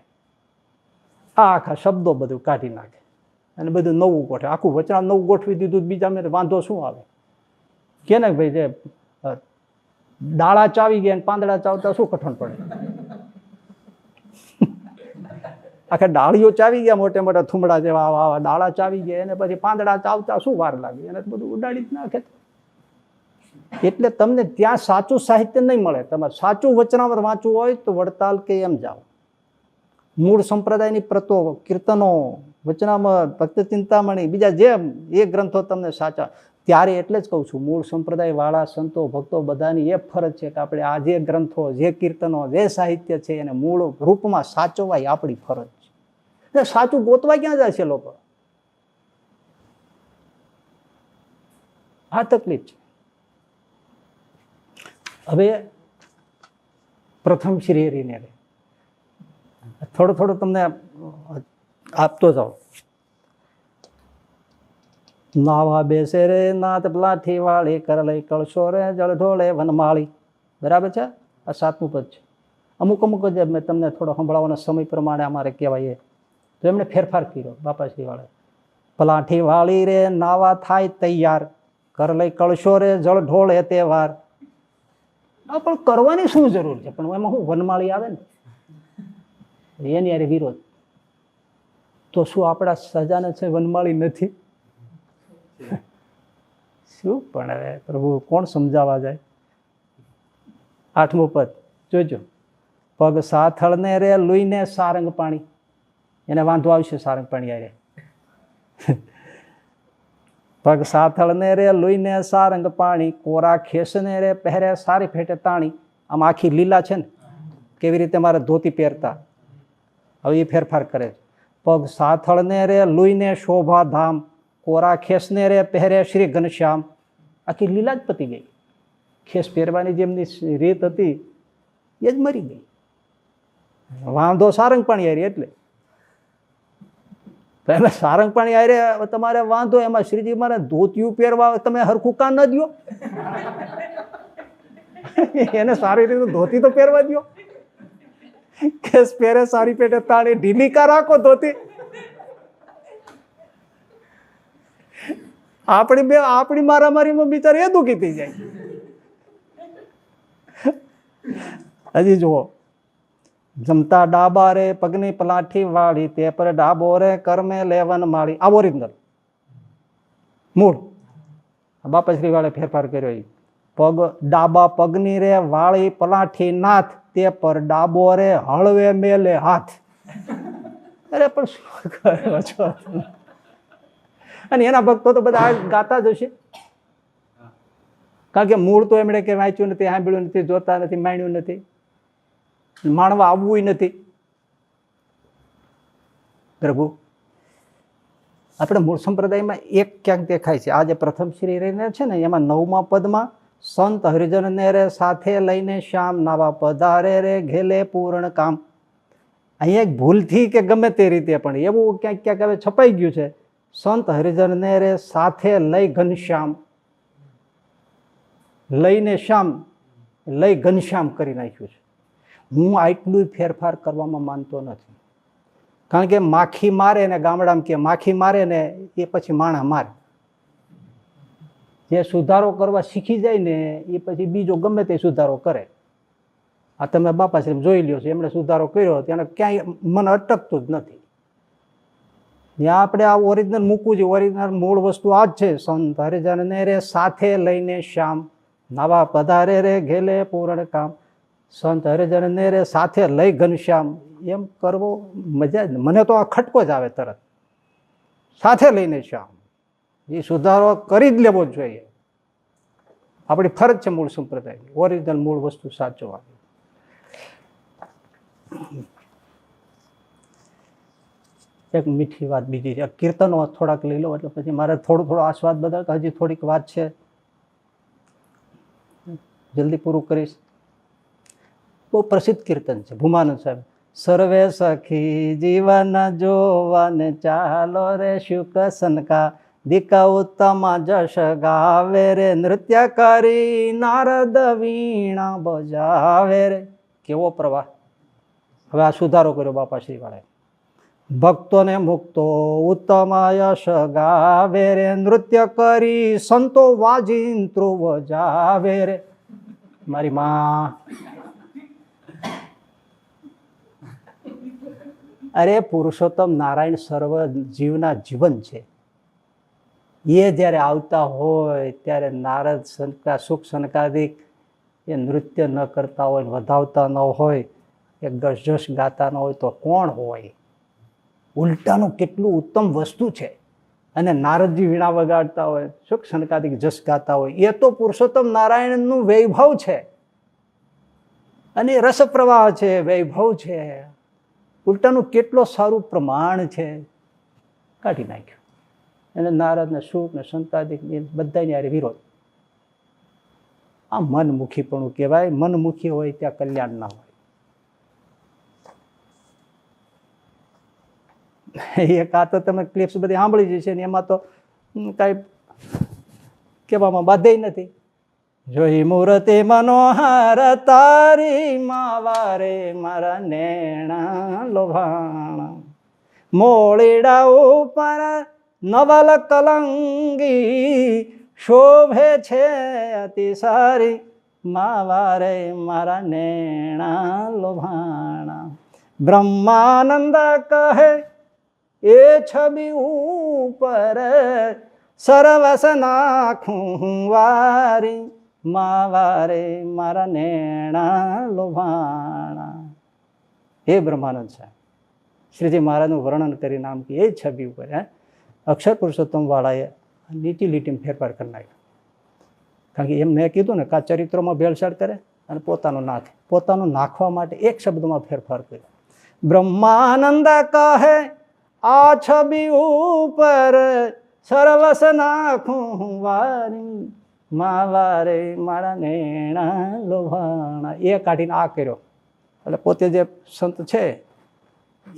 આ આખા શબ્દો બધું કાઢી નાખે અને બધું નવું ગોઠવે. આખું વચના નવું ગોઠવી દીધું. બીજા મેં વાંધો શું આવે? કે ને ભાઈ, જે ડાળા ચાવી ગયા ને પાંદડા ચાવતા શું કઠણ પડે? આખા ડાળીઓ ચાવી ગયા, મોટે મોટા થુમડા જેવા આવા ડાળા ચાવી ગયા, અને પછી પાંદડા ચાવતા શું વાર લાગે? એને બધું ઉડાડી જ નાખે. એટલે તમને ત્યાં સાચું સાહિત્ય નહીં મળે. તમારે સાચું વચનામૃત વાંચવું હોય તો વડતાલ કે એમ જાઓ. મૂળ સંપ્રદાયની પ્રતો, કીર્તનો, વચનામૃત, ભક્ત ચિંતામણી, બીજા જે એ ગ્રંથો તમને સાચા. ત્યારે એટલે જ કહું છું, મૂળ સંપ્રદાયવાળા સંતો ભક્તો બધાની એ ફરજ છે કે આપણે આ જે ગ્રંથો, જે કીર્તનો, જે સાહિત્ય છે એને મૂળ રૂપમાં સાચવવા એ આપણી ફરજ છે. સાચું ગોતવા ક્યાં જાય છે લોકો? આ તકલીફ છે. હવે પ્રથમ શ્રી હરિને થોડું થોડું તમને આપતો જાઓ. નાવા બેસે રે નાથ લાઠી વાળી, કરલઈ કળશો રે જળ ઢોળે વનમાળી. બરાબર છે? આ 7મું પદ છે. અમુક જ મેં તમને થોડો સંભળાવવાના સમય પ્રમાણે અમારે કહેવાય તો એમણે ફેરફાર કર્યો બાપાશ્રી વાળા. પલાઠી વાળી રે નાવા થાય તૈયાર, કરલઈ કળશો રે જળ ઢોળે તહેવાર. આ પણ કરવાની શું જરૂર છે? પણ એમાં શું વનમાળી આવે ને એની યારે વિરોધ. તો શું આપણા સજાને છે વનમાળી નથી? શું પણ હવે પ્રભુ કોણ સમજાવવા જાય? 8મું પદ જોજો. પગ સાથળને રે લુઈને સારંગ પાણી. એને વાંધો આવશે સારંગ પાણી આરે. પગ સાથળને રે લુઈને સારંગ પાણી, કોરા ખેસને રે પહેરે સારી ફેટે તાણી. આમ આખી લીલા છે ને, કેવી રીતે મારે ધોતી પહેરતા, હવે એ ફેરફાર કરે છે. પગ સાથળને રે લુઈને શોભા ધામ, કોરા ખેસને રે પહેરે શ્રી ઘનશ્યામ. આખી લીલા જ પતી ગઈ. ખેસ પહેરવાની જેમની રીત હતી એ જ મરી ગઈ. વાંધો સારંગ પાણી આવી એટલે તો એમાં સારંગ પાણી આરે તમારે વાંધો, એમાં શ્રીજી મારે ધોતિયું પહેરવા તમે હરખું કાન ન દો, એને સારી રીતે ધોતી તો પહેરવા દો, કેસ પહેરે સારી પેટે તાળી ઢીલી કા રાખો ધોતી. આપણી મારામારીમાં બિચાર એ દુઃખી થઈ જાય. હજી જુઓ, જમતા ડાબા રે પગની પલાઠી વાળી, તે પર ડાબો રે કરમે લેવન માળી. આ ઓરિજિનલ મૂળ બાપાશ્રી વાળે ફેરફાર કર્યો. પગ ડાબા પગની રે વાળી પલાઠી નાથ, તે પર ડાબો રે હળવે મેલે હાથ. અરે પણ શું કરો છો? અને એના ભક્તો તો બધા ગાતા જ હશે, કારણ કે મૂળ તો એમણે કે વાંચ્યું નથી, સાંભળ્યું નથી, જોતા નથી, માણ્યું નથી, માણવા આવવું નથી. પ્રભુ આપણે મૂળ સંપ્રદાયમાં એક ક્યાંક દેખાય છે. આજે પ્રથમ શ્રી રહીને છે ને, એમાં 9મા પદમાં સંત હરિજન ને રે સાથે લઈને શ્યામ, નાવા પધારે રે ઘેલે પૂર્ણ કામ. અહીંયા એક ભૂલથી કે ગમે તે રીતે પણ એવું ક્યાંક ક્યાંક હવે છપાઈ ગયું છે, સંત હરિજન ને રે સાથે લઈ ઘનશ્યામ. લઈને શ્યામ, લઈ ઘનશ્યામ કરી નાખ્યું છે. હું આટલું ફેરફાર કરવામાં માનતો નથી, કારણ કે માખી મારે ને ગામડામાં કે માખી મારે ને એ પછી માણા મારે. જે સુધારો કરવા શીખી જાય ને એ પછી બીજો ગમે તે સુધારો કરે. આ તમે બાપાશ્રી જોઈ લ્યો છો, એમણે સુધારો કર્યો તેને ક્યાંય મન અટકતું જ નથી. ત્યાં આપણે આ ઓરિજિનલ મૂકવું જોઈએ. ઓરિજિનલ મૂળ વસ્તુ આ જ છે, સંત હરિજન ને રે સાથે લઈને શ્યામ, નાવા પધારે રે ઘેલે પૂર્ણ કામ. સંત હરિજન ને રે સાથે લઈ ઘનશ્યામ, એમ કરવો મજા જ. મને તો આ ખટકો જ આવે તરત. સાથે લઈને શ્યામ, એ સુધારો કરી જ લેવો જોઈએ. આપણી ફરજ છે મૂળ સંપ્રદાયની, ઓરિજિનલ મૂળ વસ્તુ સાચવવાની. એક મીઠી વાત બીજી છે, કીર્તનો થોડાક લઈ લો એટલે પછી મારે થોડો આસ્વાદ બદલ, હજી થોડીક વાત છે, જલ્દી પૂરું કરીશ. બહુ પ્રસિદ્ધ કીર્તન છે, ભૂમાનંદ સાહેબ. સર્વે સખી જીવન જોવાને ચાલો રે, શુક સનકા દીકા ઉત્તમા જશ ગાવે રે, નૃત્ય કરી નારદ વીણા બજાવે રે. કેવો પ્રવાહ! હવે આ સુધારો કર્યો બાપાશ્રી વાળાએ. ભક્તોને મુક્તો ઉત્તમ યશ ગાવે રે, નૃત્ય કરી સંતો વાજિંત્રો વજાવે રે. મારી માં, અરે પુરુષોત્તમ નારાયણ સર્વ જીવના જીવન છે. એ જ્યારે આવતા હોય ત્યારે નારદ સનકા સુખ સનકાદિક એ નૃત્ય ન કરતા હોય, વધાવતા ન હોય, એ ગસજસ ગાતા ન હોય તો કોણ હોય? ઉલટાનું કેટલું ઉત્તમ વસ્તુ છે. અને નારદજી વીણા વગાડતા હોય, સુખ સનકાદિક જસ ગાતા હોય, એ તો પુરુષોત્તમ નારાયણનું વૈભવ છે. અને રસ પ્રવાહ છે, વૈભવ છે. ઉલટાનું કેટલું સારું પ્રમાણ છે, કાઢી નાખ્યું. અને નારદ ને સુખ ને સંતાદિક બધાની યારે વિરોધ. આ મનમુખીપણું કહેવાય. મનમુખી હોય ત્યાં કલ્યાણ ના હોય. એક આ તો તમે ક્લિપ્સ બધી સાંભળી જશે ને, એમાં તો કાંઈ કહેવામાં બાધે નથી. જોઈ મૂર્તિ મનોહર તારી, માવારે મારા નેણા લોભાણા, મોળીડા ઉપર નવલ કલંગી, શોભે છે અતિ સારી, માવારે મારા નેણા લોભાણા. બ્રહ્માનંદ કહે એ છબી ઉપર, સરવસ નાખું વારી, માવારે મારા નેણા લોભાણા. હે બ્રહ્માનંદ સાહેબ, શ્રીજી મહારાજનું વર્ણન કરી નામ કે એ છબી ઉપર અક્ષર પુરુષોત્તમ વાળાએ લીટી લીટીમાં ફેરફાર કરી નાખ્યો. કારણ કે એમ મેં કીધું ને, કા ચરિત્રોમાં ભેળસેળ કરે અને પોતાનું નાખે. પોતાનું નાખવા માટે એક શબ્દમાં ફેરફાર કર્યો. બ્રહ્માનંદ કહે આ છબી ઉપર, સરવસ નાખું વારી, માવારે મારા નેણા લોભાણા. એ કાઢીને આ કર્યો. એટલે પોતે જે સંત છે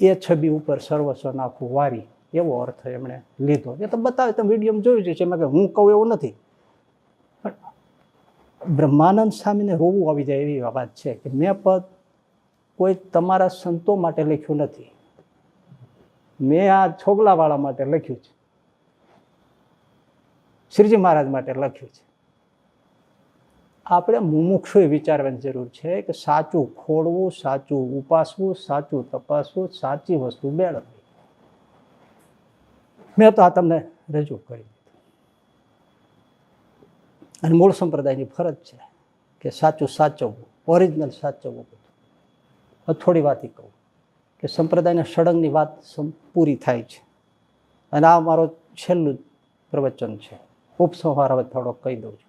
એ છબી ઉપર સર્વસ્વ નાખું વારી, એવો અર્થ એમણે લીધો. એ તો બતાવે, તમે વિડીયો જોયું છે એમાં, કે હું કહું એવું નથી. પણ બ્રહ્માનંદ સ્વામીને રોવું આવી જાય એવી વાત છે કે મેં પદ કોઈ તમારા સંતો માટે લખ્યું નથી, મેં આ છોગલાવાળા માટે લખ્યું છે, શ્રીજી મહારાજ માટે લખ્યું છે. આપણે મુમુક્ષુએ વિચારવાની જરૂર છે કે સાચું ખોળવું, સાચું ઉપાસવું, સાચું તપાસવું, સાચી વસ્તુ મેળવવી. મેં તો આ તમને રજૂ કરી દીધું. અને મૂળ સંપ્રદાયની ફરજ છે કે સાચું સાચવવું, ઓરિજિનલ સાચવવું. થોડી વાત કહું કે સંપ્રદાયના સળંગની વાત પૂરી થાય છે. અને આ મારો છેલ્લું પ્રવચન છે. ઉપસંહાર હવે થોડો કહી દઉં છું.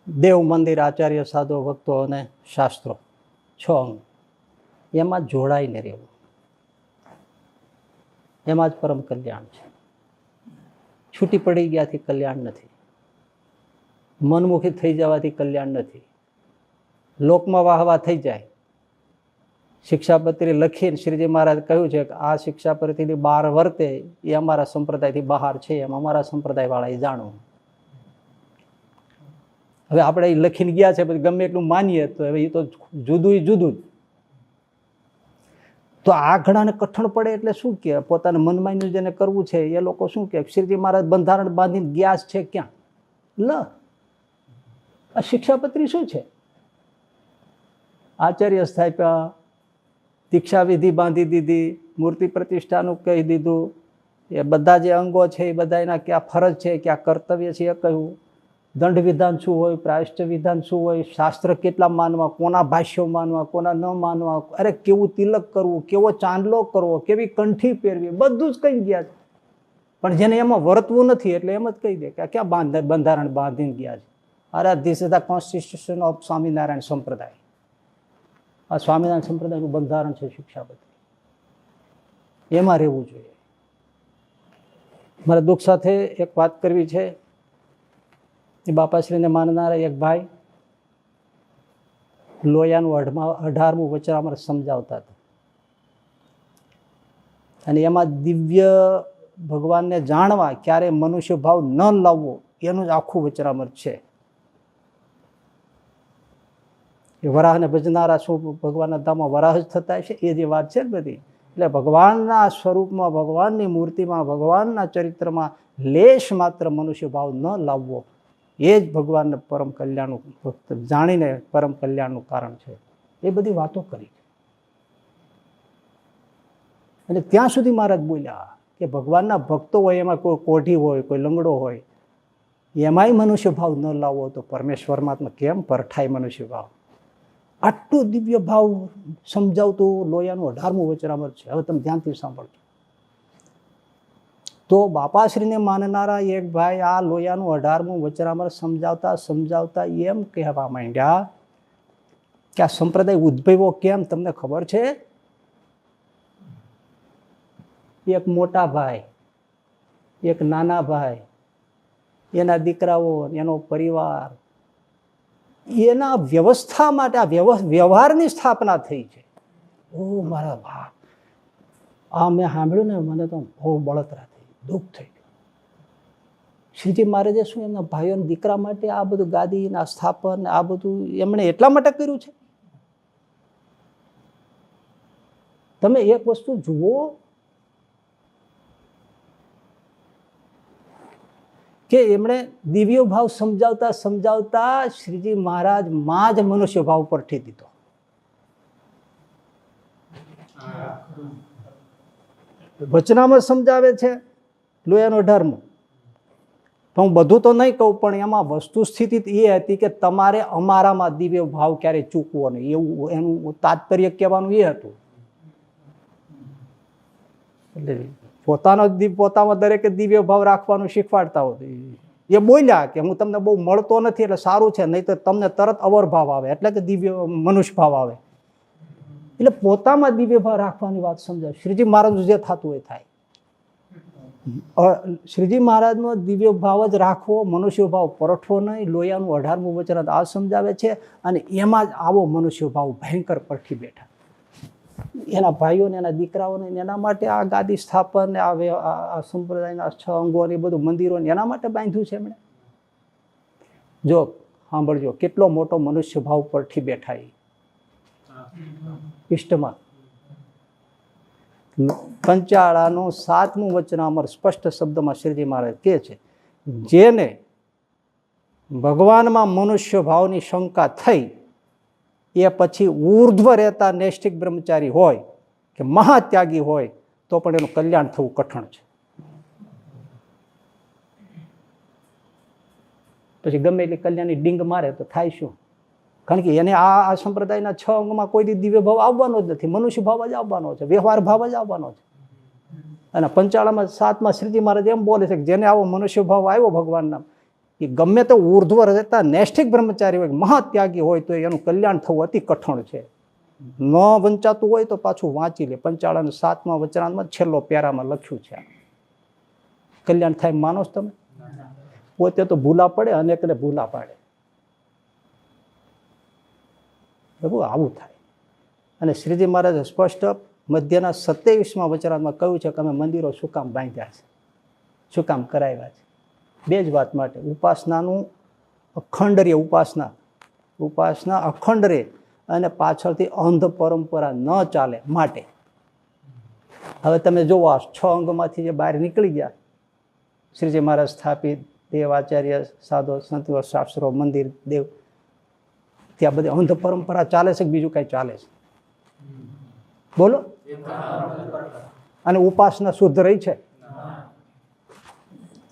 દેવ મંદિર, આચાર્ય, સાધુ, ભક્તો અને શાસ્ત્રો 6 અંગ, એમાં જોડાઈને રહેવું, એમાં જ પરમ કલ્યાણ છે. છૂટી પડી ગયાથી કલ્યાણ નથી, મનમુખી થઈ જવાથી કલ્યાણ નથી, લોકમાં વાહવા થઈ જાય. શિક્ષાપત્રી લખીને શ્રીજી મહારાજ કહ્યું છે કે આ શિક્ષાપત્રીથી બહાર વર્તે એ અમારા સંપ્રદાયથી બહાર છે, એમ અમારા સંપ્રદાય વાળા એ જાણવું. હવે આપણે એ લખીને ગયા છે, પછી ગમે એટલું માનીએ તો હવે એ તો જુદું જુદું જ. તો આ ઘણાને કઠણ પડે એટલે શું કે પોતાના મનમાયનું જેને કરવું છે એ લોકો શું કે શ્રીજી મહારાજ બંધારણ બાંધીને ગયા છે ક્યાં? આ શિક્ષાપત્રી શું છે? આચાર્ય સ્થાપ્યા, દીક્ષા વિધિ બાંધી દીધી, મૂર્તિ પ્રતિષ્ઠાનું કહી દીધું, એ બધા જે અંગો છે એ બધા એના ક્યાં ફરજ છે, ક્યાં કર્તવ્ય છે એ કહ્યું, દંડ વિધાન શું હોય, પ્રાયશ્ચિત વિધાન શું હોય, શાસ્ત્ર કેટલા માનવા, કોના ભાષ્યો માનવા, કોના ન માનવા, અરે કેવું તિલક કરવું, કેવો ચાંદલો કરવો, કેવી કંઠી પહેરવી, બધું જ કહી ગયા છે. પણ જેને એમાં વર્તવું નથી એટલે એમ જ કહી દે કે ક્યાં બંધારણ બાંધીને ગયા છે. અરે this is the constitution of Swaminarayan સંપ્રદાય. આ સ્વામિનારાયણ સંપ્રદાયનું બંધારણ છે શિક્ષાપત્રી, એમાં રહેવું જોઈએ. મારા દુઃખ સાથે એક વાત કરવી છે. એ બાપાશ્રીને માનનારા એક ભાઈ લોયાનું 18મું વચનામૃત સમજાવતા હતા, અને એમાં દિવ્ય ભગવાનને જાણવા ક્યારે મનુષ્ય ભાવ ન લાવવો એનું જ આખું વચનામૃત છે. એ વરાહને ભજનારા શું ભગવાનના ધામમાં વરાહ જ થતા છે, એ જે વાત છે ને બધી. એટલે ભગવાનના સ્વરૂપમાં, ભગવાનની મૂર્તિમાં, ભગવાનના ચરિત્રમાં લેશ માત્ર મનુષ્ય ભાવ ન લાવવો એ જ ભગવાનને પરમ કલ્યાણનું, જાણીને પરમ કલ્યાણનું કારણ છે. એ બધી વાતો કરી. અને ત્યાં સુધી મહારાજ બોલ્યા કે ભગવાનના ભક્તો હોય એમાં કોઈ કોઢી હોય, કોઈ લંગડો હોય, એમાંય મનુષ્ય ભાવ ન લાવવો તો પરમેશ્વરમાં કેમ પરઠાય મનુષ્ય ભાવ? આટલું દિવ્ય ભાવ સમજાવતું લોયાનું 18મું વચનામૃત છે. હવે તમે ધ્યાનથી સાંભળજો. તો બાપાશ્રીને માનનારા એક ભાઈ આ લોયાનું 18મું વચનામૃત સમજાવતા સમજાવતા એમ કહેવા માંડ્યા કે આ સંપ્રદાય ઉદ્ભવ્યો કેમ તમને ખબર છે? એક મોટા ભાઈ, એક નાના ભાઈ, એના દીકરાઓ, એનો પરિવાર, એના વ્યવસ્થા માટે આ વ્યવહારની સ્થાપના થઈ છે. ઓ મારા ભા, આ મેં સાંભળ્યું ને મને તો બહુ બળતરા થઈ, દુઃખ થઈ ગયું. શ્રીજી મહારાજે શું એમના ભાઈઓના દીકરા માટે આ બધું ગાદીના સ્થાપન આ બધું એમણે એટલા માટે કર્યું છે? તમે એક વસ્તુ જુઓ કે એમણે દિવ્ય ભાવ સમજાવતા સમજાવતા શ્રીજી મહારાજ માં જ મનુષ્ય ભાવ પરથી દીધો. વચનામૃત સમજાવે છે લોયાનો 18મું. હું બધું તો નહીં કહું, પણ એમાં વસ્તુ સ્થિતિ એ હતી કે તમારે અમારામાં દિવ્ય ભાવ ક્યારેય ચૂકવો નહીં, એવું એનું તાત્પર્ય કહેવાનું એ હતું. એટલે પોતામાં દરેકે દિવ્ય ભાવ રાખવાનું શીખવાડતા હોય. એ બોલ્યા કે હું તમને બહુ મળતો નથી એટલે સારું છે, નહીં તો તમને તરત અવર ભાવ આવે, એટલે કે દિવ્ય મનુષ્ય ભાવ આવે. એટલે પોતામાં દિવ્ય ભાવ રાખવાની વાત સમજાય. શ્રીજી મહારાજનું જે થતું હોય થાય. શ્રીજી મહારાજનો દિવ્ય ભાવ જ રાખવો, મનુષ્ય ભાવ પરઠવો નહીં. લોયાનું 18મું વચનામૃત આ સમજાવે છે. અને એમાં જ આવો મનુષ્ય ભાવ ભયંકર પરખી બેઠા. એના ભાઈઓને એના દીકરાઓને એના માટે આ ગાદી સ્થાપન આ સંપ્રદાયના 6 અંગો ને બધું મંદિરોને એના માટે બાંધ્યું છે એમણે. જો સાંભળજો, કેટલો મોટો મનુષ્ય ભાવ પરથી બેઠા એ ઇષ્ટમાં. પંચાળાનું 7મું વચનામૃત સ્પષ્ટ શબ્દમાં શ્રીજી મહારાજ કહે છે, જેને ભગવાનમાં મનુષ્ય ભાવની શંકા થઈ એ પછી ઉર્ધ્વ રહેતા નૈષ્ઠિક બ્રહ્મચારી હોય કે મહાત્યાગી હોય તો પણ એનું કલ્યાણ થવું કઠણ છે. પછી ગમે એટલી કલ્યાણની ડીંગ મારે તો થાય શું? કારણ કે એને આ સંપ્રદાયના 6 અંગમાં કોઈ દી દિવ્ય ભાવ આવવાનો જ નથી, મનુષ્ય ભાવ જ આવવાનો છે, વ્યવહાર ભાવ જ આવવાનો છે. અને પંચાળામાં 7માં શ્રીજી મહારાજ એમ બોલે છે કે જેને આવો મનુષ્ય ભાવ આવ્યો ભગવાનના, એ ગમે તો ઉર્ધ્વ રહેતા નૈષ્ઠિક બ્રહ્મચારી હોય, મહાત્યાગી હોય તો એનું કલ્યાણ થવું અતિ કઠણ છે. ન વંચાતું હોય તો પાછું વાંચી લે. પંચાળાના 7મા વચનામાં છેલ્લો પેરામાં લખ્યું છે, કલ્યાણ થાય. માનો તમે? પોતે તો ભૂલા પડે, અનેકને ભૂલા પાડે. પ્રભુ આવું થાય. અને શ્રીજી મહારાજે સ્પષ્ટ મધ્યના 27મા વચનામાં કહ્યું છે કે અમે મંદિરો શું કામ બાંધ્યા છે, શું કામ કરાવ્યા છે? 2 જ વાત માટે. ઉપાસનાનું અખંડ રે, ઉપાસના અખંડ રે અને પાછળથી અંધ પરંપરા ન ચાલે માટે. હવે તમે જોવો, આ 6 અંગમાંથી જે બહાર નીકળી ગયા, શ્રીજી મહારાજ સ્થાપિત દેવ, આચાર્ય, સાધુ, સંતો, શાસ્ત્રો, મંદિર, દેવ, ત્યાં બધી અંધ પરંપરા ચાલે છે કે બીજું કઈ ચાલે છે? બોલો. અને ઉપાસના શુદ્ધ રહી છે?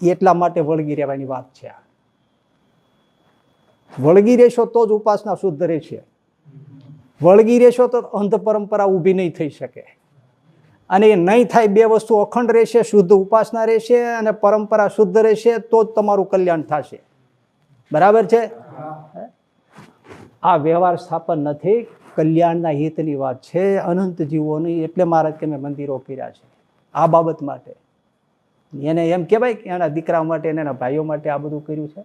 એટલા માટે વળગી રહેવાની વાત છે. વળગી રહેશો તો જ ઉપાસના શુદ્ધ રહેશે. વળગી રહેશો તો અંધ પરંપરા ઊભી નહીં થઈ શકે. અને એ નહીં થાય, 2 વસ્તુ અખંડ રહેશે, શુદ્ધ ઉપાસના રહેશે અને પરંપરા શુદ્ધ રહેશે, તો જ તમારું કલ્યાણ થશે. બરાબર છે? આ વ્યવહાર સ્થાપન નથી, કલ્યાણના હિતની વાત છે, અનંત જીવોની. એટલે મહારાજ કે મેં મંદિરો કર્યા છે આ બાબત માટે. એને એમ કહેવાય કે એના દીકરા માટે, એના ભાઈઓ માટે આ બધું કર્યું છે.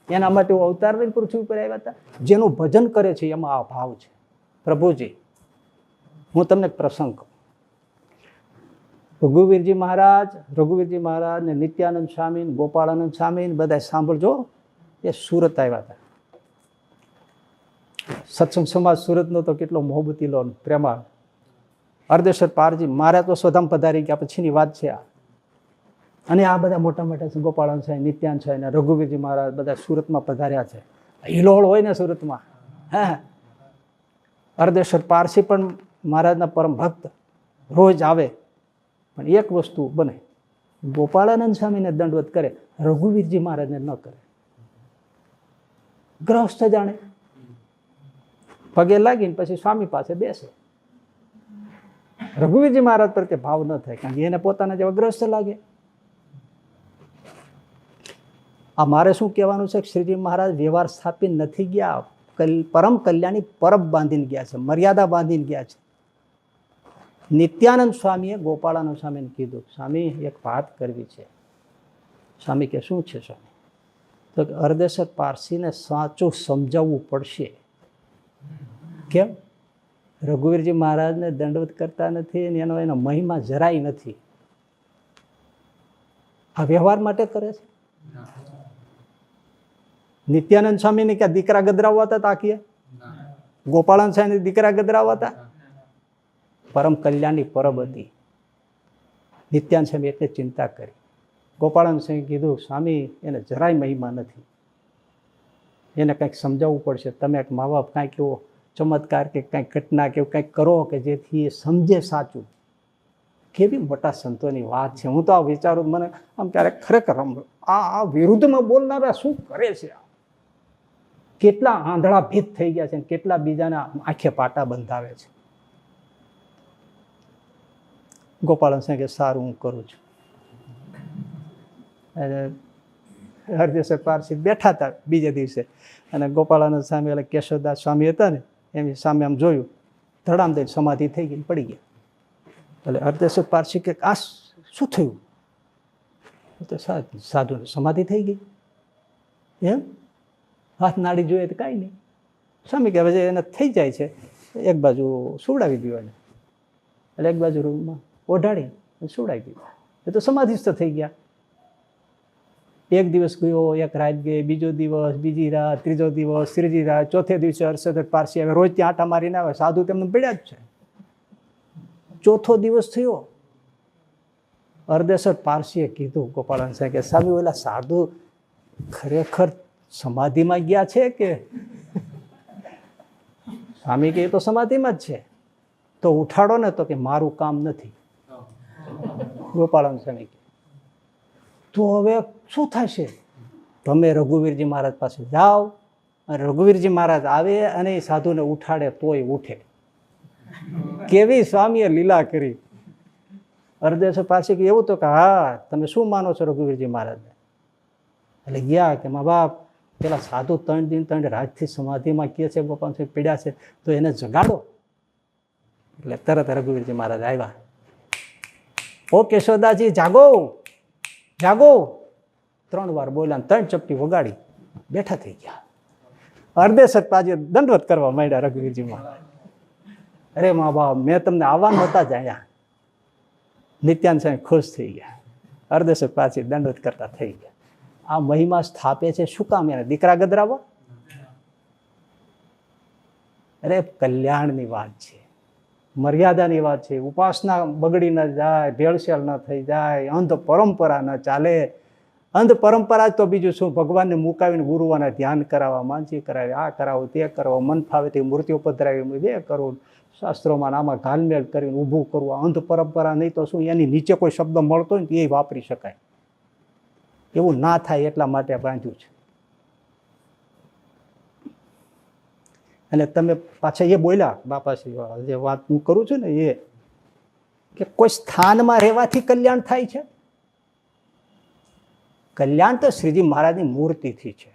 એના માટે અવતાર લઈને પૃથ્વી પર આવ્યા હતા. જેનું ભજન કરે છે એમાં આ ભાવ છે. પ્રભુજી, હું તમને પ્રસંગ કહું. રઘુવીરજી મહારાજ ને નિત્યાનંદ સ્વામી, ગોપાળાનંદ સ્વામી બધા સાંભળજો, એ સુરત આવ્યા હતા. સત્સંગ સમાજ સુરતનો તો કેટલો મોહબતીલો પ્રેમાળ. અર્ધેશ્વર પારજી મારે તો સ્વધામ પધારી ગયા પછીની વાત છે આ. અને આ બધા મોટા મોટા ગોપાળાનંદ સાહેબ, નિત્યાનંદ સાહેબ ને રઘુવીરજી મહારાજ બધા સુરતમાં પધાર્યા છે. હિલોળ હોય ને સુરતમાં. હે, અર્ધેશ્વર પારસી પણ મહારાજના પરમ ભક્ત, રોજ આવે. પણ એક વસ્તુ બને, ગોપાળાનંદ સ્વામીને દંડવત કરે, રઘુવીરજી મહારાજને ન કરે. ગ્રહસ્થ જાણે, પગે લાગીને પછી સ્વામી પાસે બેસે. રઘુવીરજી મહારાજ પર કે ભાવ ન થાય, કારણ કે એને પોતાના જેવા ગ્રહસ્થ લાગે. આ મારે શું કહેવાનું છે? શ્રીજી મહારાજ વ્યવહાર સ્થાપિત નથી ગયા, પરમ કલ્યાણી પરબ બાંધીને ગયા છે, મર્યાદા બાંધીને ગયા છે. નિત્યાનંદ સ્વામીએ ગોપાળાનંદ સ્વામીને કીધું, સ્વામી એક વાત કરવી છે. સ્વામી કે શું છે સ્વામી? તો અર્ધેશ્વર પારસીને સાચું સમજાવવું પડશે. કેમ? રઘુવીરજી મહારાજને દંડવત કરતા નથી અને એનો મહિમા જરાય નથી. આ વ્યવહાર માટે કરે છે. નિત્યાનંદ સ્વામીને ક્યાં દીકરા ગદરાવવા હતા તાકીએ? ગોપાળાનંદ સ્વામી દીકરા ગદરાવવા હતા? પરમ કલ્યાણની પરબ હતી. નિત્યાનંદ સ્વામી એટલે ચિંતા કરી. ગોપાળાનંદ સ્વામી કીધું, સ્વામી એને જરાય મહિમા નથી, એને કંઈક સમજાવવું પડશે. તમે એક મા બાપ કાંઈક એવો ચમત્કાર કે કંઈક ઘટના કે કંઈક કરો કે જેથી એ સમજે સાચું. કેવી મોટા સંતોની વાત છે. હું તો આ વિચારું, મને આમ ક્યારેક ખરેખર આ વિરુદ્ધમાં બોલનારા શું કરે છે? કેટલા આંધળા ભીત થઈ ગયા છે, કેટલા બીજાના આંખે પાટા બંધાવે છે. ગોપાળાનંદ સ્વામી કે સારું, હું કરું છું. અર્ધેશ્વર પારસી બેઠા હતા બીજે દિવસે, અને ગોપાળાનંદ સ્વામી એટલે કેશવદાસ સ્વામી હતા ને, એમની સામે આમ જોયું, ધડામ દઈને સમાધિ થઈ ગઈ, પડી ગયા. એટલે અર્ધેશ્વર પારસી કે આ શું થયું? તો સાધુને સમાધિ થઈ ગઈ. એમ? હાથ નાડી જોઈએ તો કાંઈ નહીં. સ્વામી કે હવે એને થઈ જાય છે, એક બાજુ સુવડાવી દો એને. એટલે એક બાજુ રૂમમાં ઓઢાડી સુડાઈ દીધા. એ તો સમાધિસ્થ થઈ ગયા. એક દિવસ ગયો, એક રાત ગઈ, બીજો દિવસ, બીજી રાત, ત્રીજો દિવસ, ત્રીજી રાત, ચોથે દિવસે હર્ષદ પારસી આવે, રોજ ત્યાં આટા મારીને આવે, સાધુ તેમને પડ્યા જ છે. ચોથો દિવસ થયો, અર્ધેશ્વર પારસીએ કીધું ગોપાળાન સાહેબ કે સાહેબ ઓલા સાધુ ખરેખર સમાધિમાં ગયા છે કે? સ્વામી કે એ તો સમાધિમાં જ છે. તો ઉઠાડો ને. તો કે મારું કામ નથી. ગોપાળાન સ્વામી કે તો હવે શું થશે? તમે રઘુવીરજી મહારાજ પાસે જાઓ, અને રઘુવીરજી મહારાજ આવે અને એ સાધુને ઉઠાડે તોય ઉઠે. કેવી સ્વામીએ લીલા કરી. અર્ધેશ્વર પાસે કે એવું તો કે હા, તમે શું માનો છો રઘુવીરજી મહારાજને? એટલે ગયા કે મા બાપ પેલા સાધુ 3 દિન 3 રાતથી સમાધિમાં કે છે, ગોપાલ સાહેબ પીડ્યા છે, તો એને જગાડો. એટલે તરત રઘુવીરજી મહારાજ આવ્યા. ઓ કેશોદાજી જાગો જાગો, 3 વાર બોલ્યા, 3 ચપટી વગાડી, બેઠા થઈ ગયા. અર્ધેશ્વર પાછી દંડવત કરવા માંડ્યા રઘુવીરજી મહારાજ. અરે મા બાપ મેં તમને આવવા નહોતા જ અહીંયા. નિત્યાનંદ સાહેબ ખુશ થઈ ગયા. અર્ધેશ્વર પાછી દંડવત કરતા થઈ ગયા. આ મહિમા સ્થાપે છે શું કામ? એને દીકરા ગદરાવા? અરે કલ્યાણની વાત છે, મર્યાદાની વાત છે. ઉપાસના બગડી ન જાય, ભેળસેળ ન થઈ જાય, અંધ પરંપરા ન ચાલે. અંધ પરંપરા જ તો બીજું શું? ભગવાનને મુકાવીને ગુરુઓના ધ્યાન કરાવવા, માનસી કરાવી, આ કરાવો તે કરાવો, મન ફાવે તે મૂર્તિઓ પધરાવી એ કરવું, શાસ્ત્રોમાં આમાં ઘાલમેળ કરીને ઊભું કરવું. અંધ પરંપરા નહીં તો શું? એની નીચે કોઈ શબ્દ મળતો હોય ને એ વાપરી શકાય. એવું ના થાય એટલા માટે બાંધ્યું છે. અને તમે પાછા એ બોલ્યા બાપાશ્રી જે વાત હું કરું છું ને એ કે કોઈ સ્થાનમાં રહેવાથી કલ્યાણ થાય છે? કલ્યાણ તો શ્રીજી મહારાજની મૂર્તિથી છે.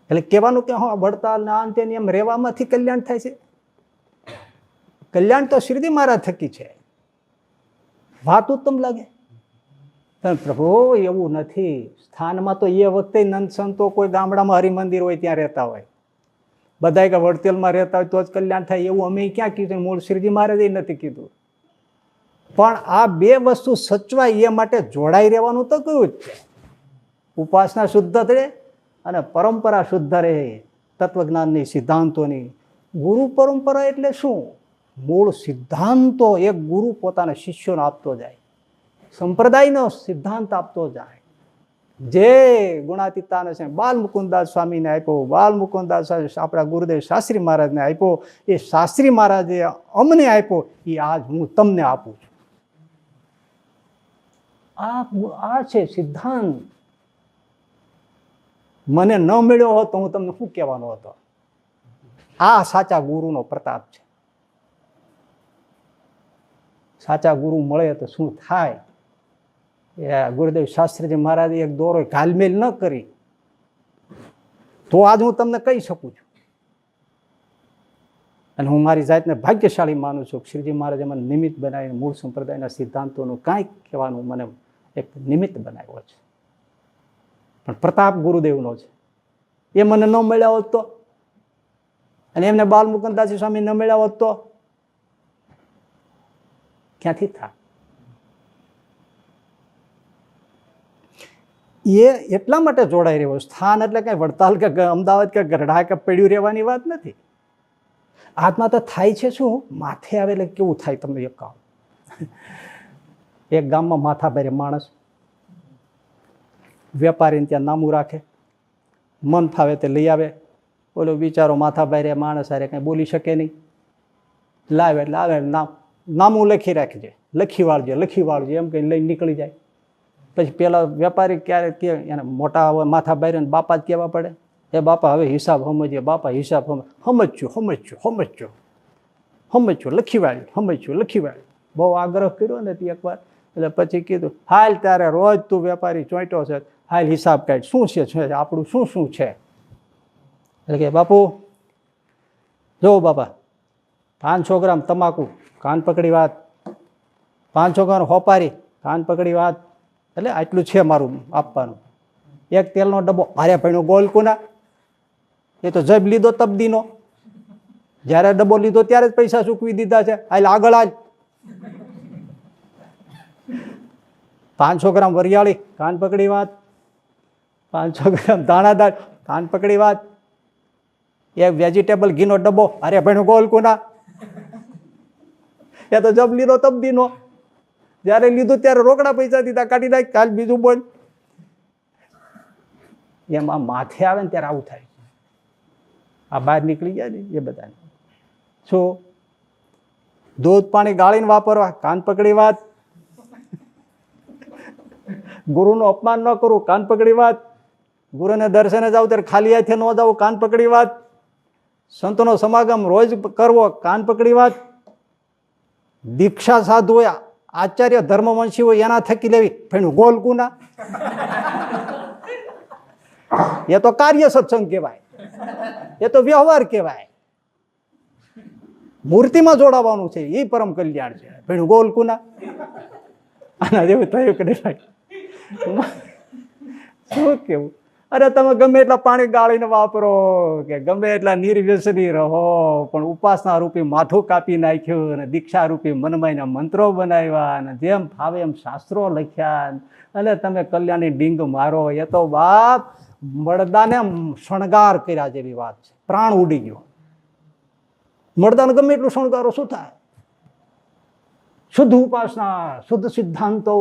એટલે કહેવાનું કે હા વડતાલ ના અંતે એમ રહેવામાંથી કલ્યાણ થાય છે? કલ્યાણ તો શ્રીજી મહારાજ થકી છે. વાત ઉત્તમ લાગે પણ પ્રભુ એવું નથી. સ્થાનમાં તો એ વખતે નંદ સંતો કોઈ ગામડામાં હરિમંદિર હોય ત્યાં રહેતા હોય, બધા કે વડતાલમાં રહેતા હોય તો જ કલ્યાણ થાય એવું અમે ક્યાં કીધું? મૂળ શ્રીજી મહારાજે નથી કીધું. પણ આ બે વસ્તુ સચવાય એ માટે જોડાઈ રહેવાનું તો કયું જ છે. ઉપાસના શુદ્ધ રહે અને પરંપરા શુદ્ધ રહે, તત્વજ્ઞાનની સિદ્ધાંતોની. ગુરુ પરંપરા એટલે શું? મૂળ સિદ્ધાંતો એક ગુરુ પોતાના શિષ્યોને આપતો જાય, સંપ્રદાયનો સિદ્ધાંત આપતો જાય. જે ગુણાતીતાને છે બાલ મુકુદાસ સ્વામીને આપ્યો, બાલ મુકુદાસ આપણા ગુરુદેવ શાસ્ત્રી મહારાજને આપ્યો, એ શાસ્ત્રી મહારાજે અમને આપ્યો, એ આજ હું તમને આપું છું. આ છે સિદ્ધાંત. મને ન મળ્યો હોત તો હું તમને શું કહેવાનો હતો? આ સાચા ગુરુનો પ્રતાપ છે. સાચા ગુરુ મળે તો શું થાય? ગુરુદેવ શાસ્ત્રીજી મહારાજે એક દોરો ઘાલમેલ ન કરી તો આજ હું તમને કહી શકું છું. અને હું મારી જાતને ભાગ્યશાળી માનું છું. શ્રીજી મહારાજે મને નિમિત્ત બનાવીને મૂળ સંપ્રદાયના સિદ્ધાંતોનું કાંઈક કહેવાનું મને એક નિમિત્ત બનાવ્યો છે. પણ પ્રતાપ ગુરુદેવનો છે. એ મને ન મળ્યા હોત તો, અને એમને બાલ મુકુદાસજી સ્વામી ન મળ્યા હોત તો ક્યાંથી થાય? એ એટલા માટે જોડાઈ રહ્યો. સ્થાન એટલે કઈ વડતાલ કે અમદાવાદ કે ગઢડા કે પડ્યું રહેવાની વાત નથી. આત્મા તો થાય છે શું? માથે આવે એટલે કેવું થાય? તમને એક કામ, એક ગામમાં માથા ભારે માણસ વેપારીને ત્યાં નામું રાખે, મન ફાવે તે લઈ આવે. ઓલો બિચારો માથા ભારે માણસ હારે કંઈ બોલી શકે નહીં. લાવે એટલે આવે, નામું લખી રાખજે, લખી વાળજે એમ કઈ લઈને નીકળી જાય. પછી પેલા વેપારી ક્યારે કે એને મોટા માથા ભારે બાપા જ કહેવા પડે, એ બાપા હવે હિસાબ સમજીએ, બાપા હિસાબ સમજ્યું, લખી વાળ્યું. બહુ આગ્રહ કર્યો ને એકવાર, એટલે પછી કીધું હાલ ત્યારે રોજ તું વેપારી ચોંટ્યો છે, હાલ હિસાબ કાઢ, શું છે આપણું શું છે. એટલે કે બાપુ જો બાપા 500 ગ્રામ તમાકુ, કાન પકડી વાત, 500 ગ્રામ હોપારી, કાન પકડી વાત, એટલે આટલું છે મારું આપવાનું. એક તેલનો ડબ્બો, અરે ભાઈનો ગોલકુના, એ તો જબ લીધો તબદીનો, જ્યારે ડબ્બો લીધો ત્યારે જ પૈસા ચૂકવી દીધા છે, હાલ આગળ હાલ $500 ગ્રામ વરિયાળી, કાન પકડી વાત. 500 ગ્રામ દાણાદાર, કાન પકડી વાત. એક વેજીટેબલ ઘીનો ડબ્બો, અરે ભાઈ ગોલ કોના, એ તો જબ લીધો તબ દીનો, જયારે લીધું ત્યારે રોકડા પૈસા દીધા, કાઢી નાખ, કાલ બીજું બોલ. એમાં માથે આવે ને ત્યારે આવું થાય. આ બહાર નીકળી જાય ને એ બધાને શું દૂધ પાણી ગાળીને વાપરવા, કાન પકડી વાત. ગુરુનું અપમાન ન કરવું, કાન પકડી વાત. ગુરુને દર્શને જાવ ત્યારે ખાલી હાથે ન જાવ, કાન પકડી વાત. સંતનો સમાગમ રોજ કરવો, કાન પકડી વાત. દીક્ષા સાધુ હોય, આચાર્ય ધર્મવંશી હોય, એના થકી લેવી, ફેણું ગોલ કુના. એ તો કાર્ય સત્સંગ કહેવાય, એ તો વ્યવહાર કહેવાય. મૂર્તિમાં જોડાવાનું છે, એ પરમ કલ્યાણ છે. ફેણું ગોલ કુના. આના જેવું થયું કે નહીં? શું કેવું? અરે તમે ગમે એટલા પાણી ગાળીને વાપરો કે ગમે એટલા નિર્વ્યસની રહો, પણ ઉપાસના રૂપી માથું કાપી નાખ્યું અને દીક્ષા રૂપી મનમાયના મંત્રો બનાવ્યા અને જેમ ફાવે એમ શાસ્ત્રો લખ્યા અને તમે કલ્યાણની ડીંગ મારો, એ તો બાપ મળદાને શણગાર કર્યા જેવી વાત છે. પ્રાણ ઉડી ગયો. મળદાને ગમે એટલું શણગારો શું થાય? શુદ્ધ ઉપાસના, શુદ્ધ સિદ્ધાંતો,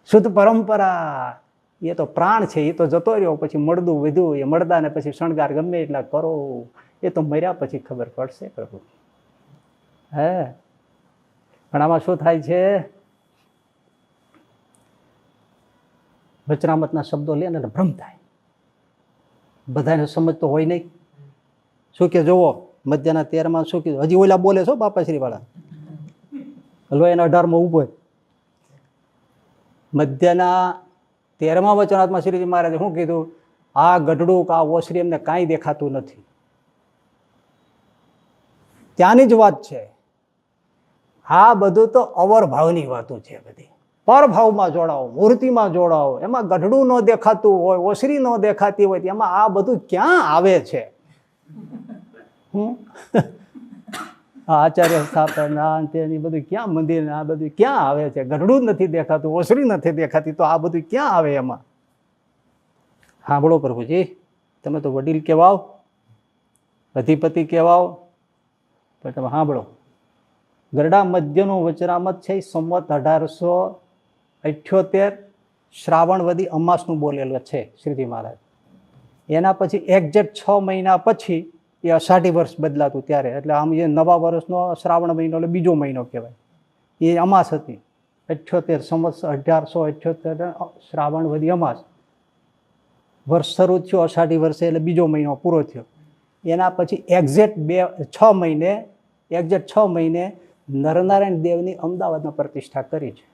શુદ્ધ પરંપરા, એ તો પ્રાણ છે. એ તો જતો રહ્યો, પછી મળદું વધ્યું, એ મળદાને પછી શણગાર ગમે એટલા કરો, એ તો મર્યા પછી ખબર પડશે પ્રભુ. હે પણ આમાં શું થાય છે? વચનામતના શબ્દો લે ને ભ્રમ થાય. બધાને સમજ તો હોય નહીં. શું કે જોવો મધ્યના 13માં શું કીધું? હજી ઓલા બોલે છો બાપાશ્રી વાળા, હલો એના 18માં ઉભો. મધ્યના 13મા વચનાત્મા શ્રીજી મહારાજે શું કીધું? આ ગઢડું કે આ ઓસરી એમને કાંઈ દેખાતું નથી. ત્યાંની જ વાત છે. આ બધું તો અવરભાવની વાતો છે. બધી પરભાવમાં જોડાવો, મૂર્તિમાં જોડાવો. એમાં ગઢડું ન દેખાતું હોય, ઓસરી ન દેખાતી હોય, એમાં આ બધું ક્યાં આવે છે? આચાર્ય સ્થાપન તેની બધું ક્યાં મંદિર, આ બધું ક્યાં આવે છે? ગઢડું જ નથી દેખાતું, ઓસરી નથી દેખાતી, તો આ બધું ક્યાં આવે એમાં? સાંભળો પ્રભુજી, તમે તો વડીલ કહેવાઓ, અધિપતિ કહેવાઓ, પણ તમે સાંભળો. ગરડા મધ્યનું વચનામત છે, સંવત 1878 શ્રાવણવદી અમાસનું બોલેલું છે શ્રીજી મહારાજ. એના પછી એક્ઝેક્ટ 6 મહિના પછી એ અષાઢી વર્ષ બદલાતું ત્યારે, એટલે આમ એ નવા વર્ષનો શ્રાવણ મહિનો એટલે બીજો મહિનો કહેવાય. એ અમાસ હતી 78 સંવત્સર 1878 શ્રાવણવદી અમાસ. વર્ષ શરૂ થયો અષાઢી વર્ષે એટલે બીજો મહિનો પૂરો થયો. એના પછી એક્ઝેક્ટ 6 મહિને નરનારાયણ દેવની અમદાવાદમાં પ્રતિષ્ઠા કરી છે.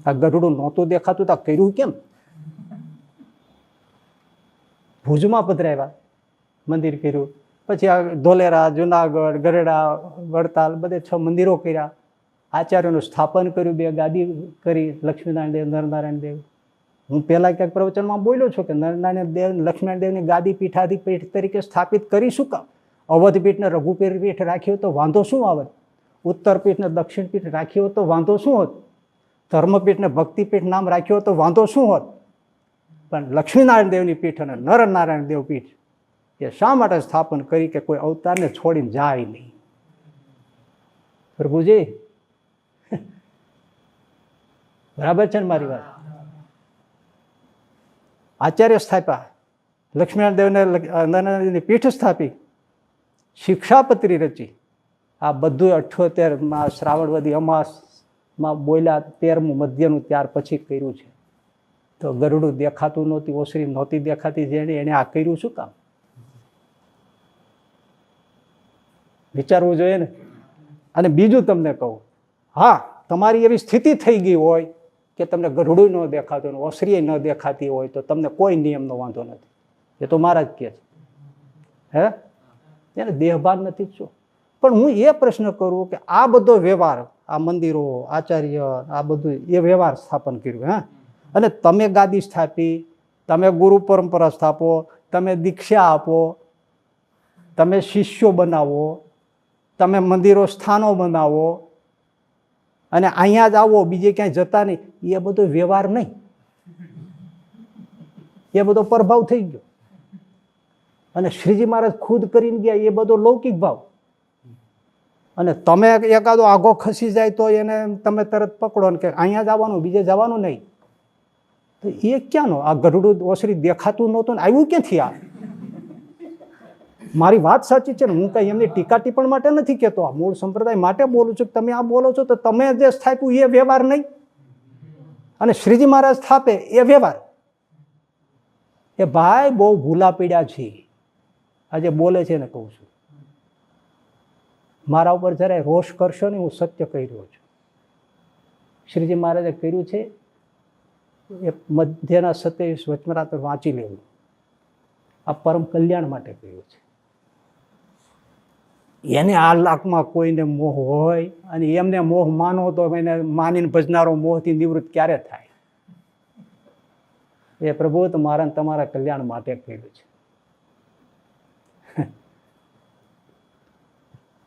આ ગઢડું નહોતું દેખાતું તો કર્યું કેમ? ભુજમાં પધરાવ્યા, મંદિર કર્યું. પછી આ ધોલેરા, જુનાગઢ, ગરડા, વડતાલ બધે 6 મંદિરો કર્યા. આચાર્યનું સ્થાપન કર્યું, 2 ગાદી કરી, લક્ષ્મીનારાયણ દેવ, નરનારાયણ દેવ. હું પહેલા ક્યાંક પ્રવચનમાં બોલ્યો છું કે નરનારાયણ દેવ, લક્ષ્મીનારાયણ દેવની ગાદી પીઠાધિપીઠ તરીકે સ્થાપિત કરી શું કામ? અવધપીઠને રઘુપીર પીઠ રાખ્યું તો વાંધો શું આવે? ઉત્તરપીઠને દક્ષિણ પીઠ રાખ્યું તો વાંધો શું હોત? ધર્મપીઠને ભક્તિપીઠ નામ રાખ્યું તો વાંધો શું હોત? પણ લક્ષ્મીનારાયણ દેવની પીઠ અને નરનારાયણ દેવ પીઠ એ શા માટે સ્થાપન કરી કે કોઈ અવતારને છોડીને જાય નહીં? પ્રભુજી બરાબર છે ને મારી વાત? આચાર્ય સ્થાપ્યા, લક્ષ્મીનારાયણ દેવને નરનારાયણ દેવની પીઠ સ્થાપી, શિક્ષાપત્રી રચી. આ બધું 78માં શ્રાવણવદી અમાસમાં બોલ્યા, 13મું મધ્યનું ત્યાર પછી કર્યું છે. તો ગરુડું દેખાતું નહોતી, ઓસરી નહોતી દેખાતી, જેને એને આ કર્યું શું કામ? વિચારવું જોઈએ ને. અને બીજું તમને કહું, હા તમારી એવી સ્થિતિ થઈ ગઈ હોય કે તમને ગઢડું ન દેખાતું, ઓસરી ન દેખાતી હોય, તો તમને કોઈ નિયમનો વાંધો નથી. એ તો મહારાજ કહે છે. હે એને દેહભાન નથી શું? પણ હું એ પ્રશ્ન કરું કે આ બધો વ્યવહાર, આ મંદિરો, આચાર્ય, આ બધું એ વ્યવહાર સ્થાપન કર્યું. હા, અને તમે ગાદી સ્થાપી, તમે ગુરુ પરંપરા સ્થાપો, તમે દીક્ષા આપો, તમે શિષ્યો બનાવો, તમે મંદિરો સ્થાનો બનાવો અને અહીંયા જ આવો, બીજે ક્યાંય જતા નહીં, એ બધો વ્યવહાર નહીં, એ બધો પ્રભાવ થઈ ગયો. અને શ્રીજી મહારાજ ખુદ કરીને ગયા એ બધો લૌકિક ભાવ. અને તમે એકાદો આઘો ખસી જાય તો એને તમે તરત પકડો ને કે અહીંયા જવાનું, બીજે જવાનું નહીં. તો એ ક્યાંનો? આ ગરુડ ઓસરી દેખાતું નહોતું ને આવ્યું ક્યાંથી? આ મારી વાત સાચી છે ને, હું કઈ એમની ટીકા ટિપ્પણ માટે નથી કહેતો, આ મૂળ સંપ્રદાય માટે બોલું છું. તમે આ બોલો છો તો તમે જે સ્થાપ્યું એ વ્યવહાર નહીં, અને શ્રીજી મહારાજ સ્થાપે એ વ્યવહાર. એ ભાઈ બહુ ભૂલા પીડ્યા છે. આજે બોલે છે ને કહું છું, મારા ઉપર જરા રોષ કરશો ને, હું સત્ય કહી રહ્યો છું. શ્રીજી મહારાજે કર્યું છે એ મધ્યના 27 વચનામૃત વાંચી લેવું. આ પરમ કલ્યાણ માટે કર્યું છે. એને આ લાખમાં કોઈને મોહ હોય અને એમને મોહ માનો તો એને માનીને ભજનારો મોહથી નિવૃત્ત ક્યારે થાય? એ પ્રભુ તમારા તમારા કલ્યાણ માટે કર્યું છે.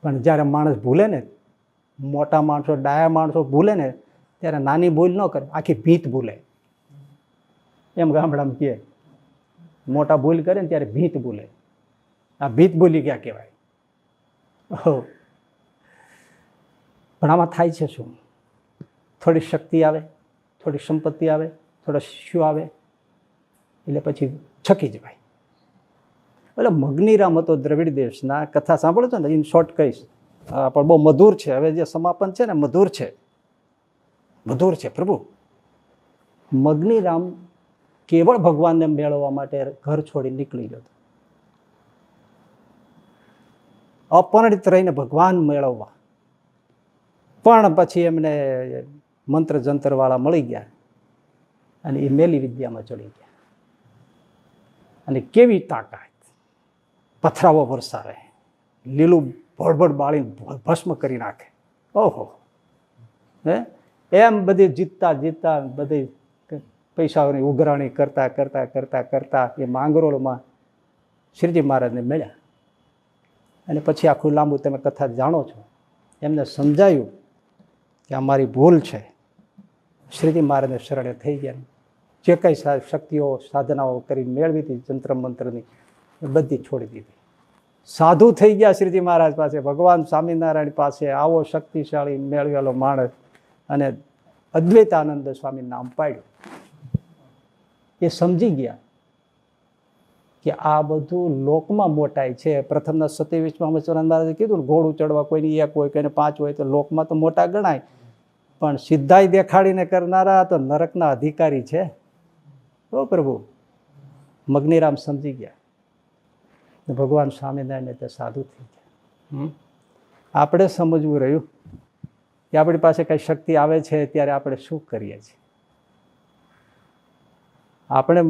પણ જ્યારે માણસ ભૂલે ને, મોટા માણસો, ડાયા માણસો ભૂલે ને, ત્યારે નાની ભૂલ ન કરે, આખી ભીત ભૂલે. એમ ગામડામાં કહે, મોટા ભૂલ કરે ને ત્યારે ભીત ભૂલે. આ ભીત ભૂલી ગયા કહેવાય. પણ આમાં થાય છે શું? થોડી શક્તિ આવે, થોડી સંપત્તિ આવે, થોડા શિષ્યો આવે, એટલે પછી છકી જવાય. એટલે મગનીરામ હતો દ્રવિડ દેશના. કથા સાંભળો છો ને, ઇન શોર્ટ કહીશ, પણ બહુ મધુર છે. હવે જે સમાપન છે ને મધુર છે, મધુર છે. પ્રભુ મગનીરામ કેવળ ભગવાનને મેળવવા માટે ઘર છોડી નીકળી ગયો. અપરિણિત રહીને ભગવાન મેળવવા. પણ પછી એમને મંત્ર જંતર વાળા મળી ગયા અને એ મેલી વિદ્યામાં ચડી ગયા. અને કેવી તાકાત! પથરાવો વરસાવે, લીલું ભડભડ બાળીને ભસ્મ કરી નાખે. ઓહો! હે એમ બધી જીતતા જીતતા બધી પૈસાઓની ઉઘરાણી કરતા કરતા કરતા કરતા એ માંગરોળમાં શ્રીજી મહારાજને મળ્યા. અને પછી આખું લાંબુ તમે કથા જાણો છો. એમને સમજાયું કે આ મારી ભૂલ છે. શ્રીજી મહારાજને શરણે થઈ ગયા. જે કંઈ શક્તિઓ સાધનાઓ કરી મેળવી હતી જંત્ર મંત્રની, એ બધી છોડી દીધી. સાધુ થઈ ગયા શ્રીજી મહારાજ પાસે, ભગવાન સ્વામિનારાયણ પાસે આવો શક્તિશાળી મેળવેલો માણસ, અને અદ્વૈતાનંદ સ્વામી નામ પાડ્યું. એ સમજી ગયા કે આ બધું લોકમાં મોટાઈ છે. પ્રથમના 27માં વચનામૃત મહારાજે કીધું ને, ઘોડું ચડવા કોઈની 1 હોય, કોઈને 5 હોય તો લોકમાં તો મોટા ગણાય, પણ સિદ્ધાઈ દેખાડીને કરનારા તો નરકના અધિકારી છે. ઓ પ્રભુ! મગનીરામ સમજી ગયા. ભગવાન સ્વામિનારાયણ તે સાધુ થઈ ગયા. આપણે સમજવું રહ્યું કે આપણી પાસે કઈ શક્તિ આવે છે ત્યારે આપણે શું કરીએ છીએ. આપણે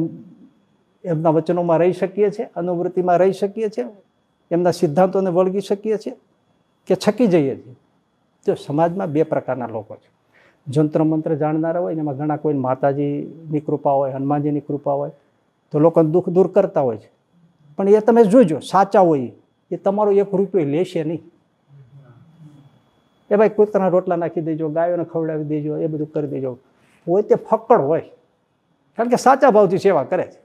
એમના વચનોમાં રહી શકીએ છીએ, અનુવૃત્તિમાં રહી શકીએ છીએ, એમના સિદ્ધાંતોને વળગી શકીએ છીએ કે છકી જઈએ છીએ. જો સમાજમાં 2 પ્રકારના લોકો છે. જંત્ર મંત્ર જાણનારા હોય ને, એમાં ઘણા કોઈ માતાજીની કૃપા હોય, હનુમાનજીની કૃપા હોય તો લોકોને દુઃખ દૂર કરતા હોય છે. પણ એ તમે જોજો, સાચા હોય એ તમારો 1 રૂપિયો લેશે નહીં. એ ભાઈ કૂતરાના રોટલા નાખી દેજો, ગાયોને ખવડાવી દેજો, એ બધું કરી દેજો. હોય તે ફક્કડ હોય, કારણ કે સાચા ભાવથી સેવા કરે છે.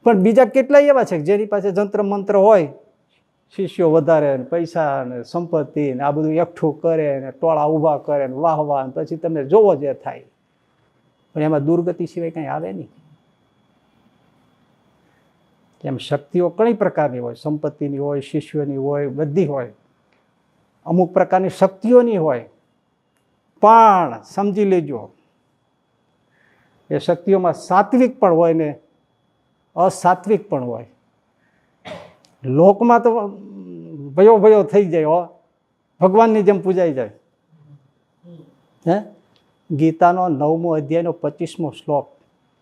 પણ બીજા કેટલાય એવા છે જેની પાસે જંત્ર મંત્ર હોય, શિષ્યો વધારે, પૈસા ને સંપત્તિ ને આ બધું એકઠું કરે ને ટોળા ઊભા કરે ને વાહવા, પછી તમે જોવો જે થાય. પણ એમાં દુર્ગતિ સિવાય કંઈ આવે નહીં. એમ શક્તિઓ ઘણી પ્રકારની હોય, સંપત્તિની હોય, શિષ્યોની હોય, બધી હોય. અમુક પ્રકારની શક્તિઓની હોય, પણ સમજી લેજો એ શક્તિઓમાં સાત્વિક પણ હોય ને અસાત્વિક પણ હોય. લોકમાં તો ભયો ભયો થઈ જાય, હો, ભગવાનની જેમ પૂજાઈ જાય. હે ગીતાનો 9મો અધ્યાયનો 25મો શ્લોક,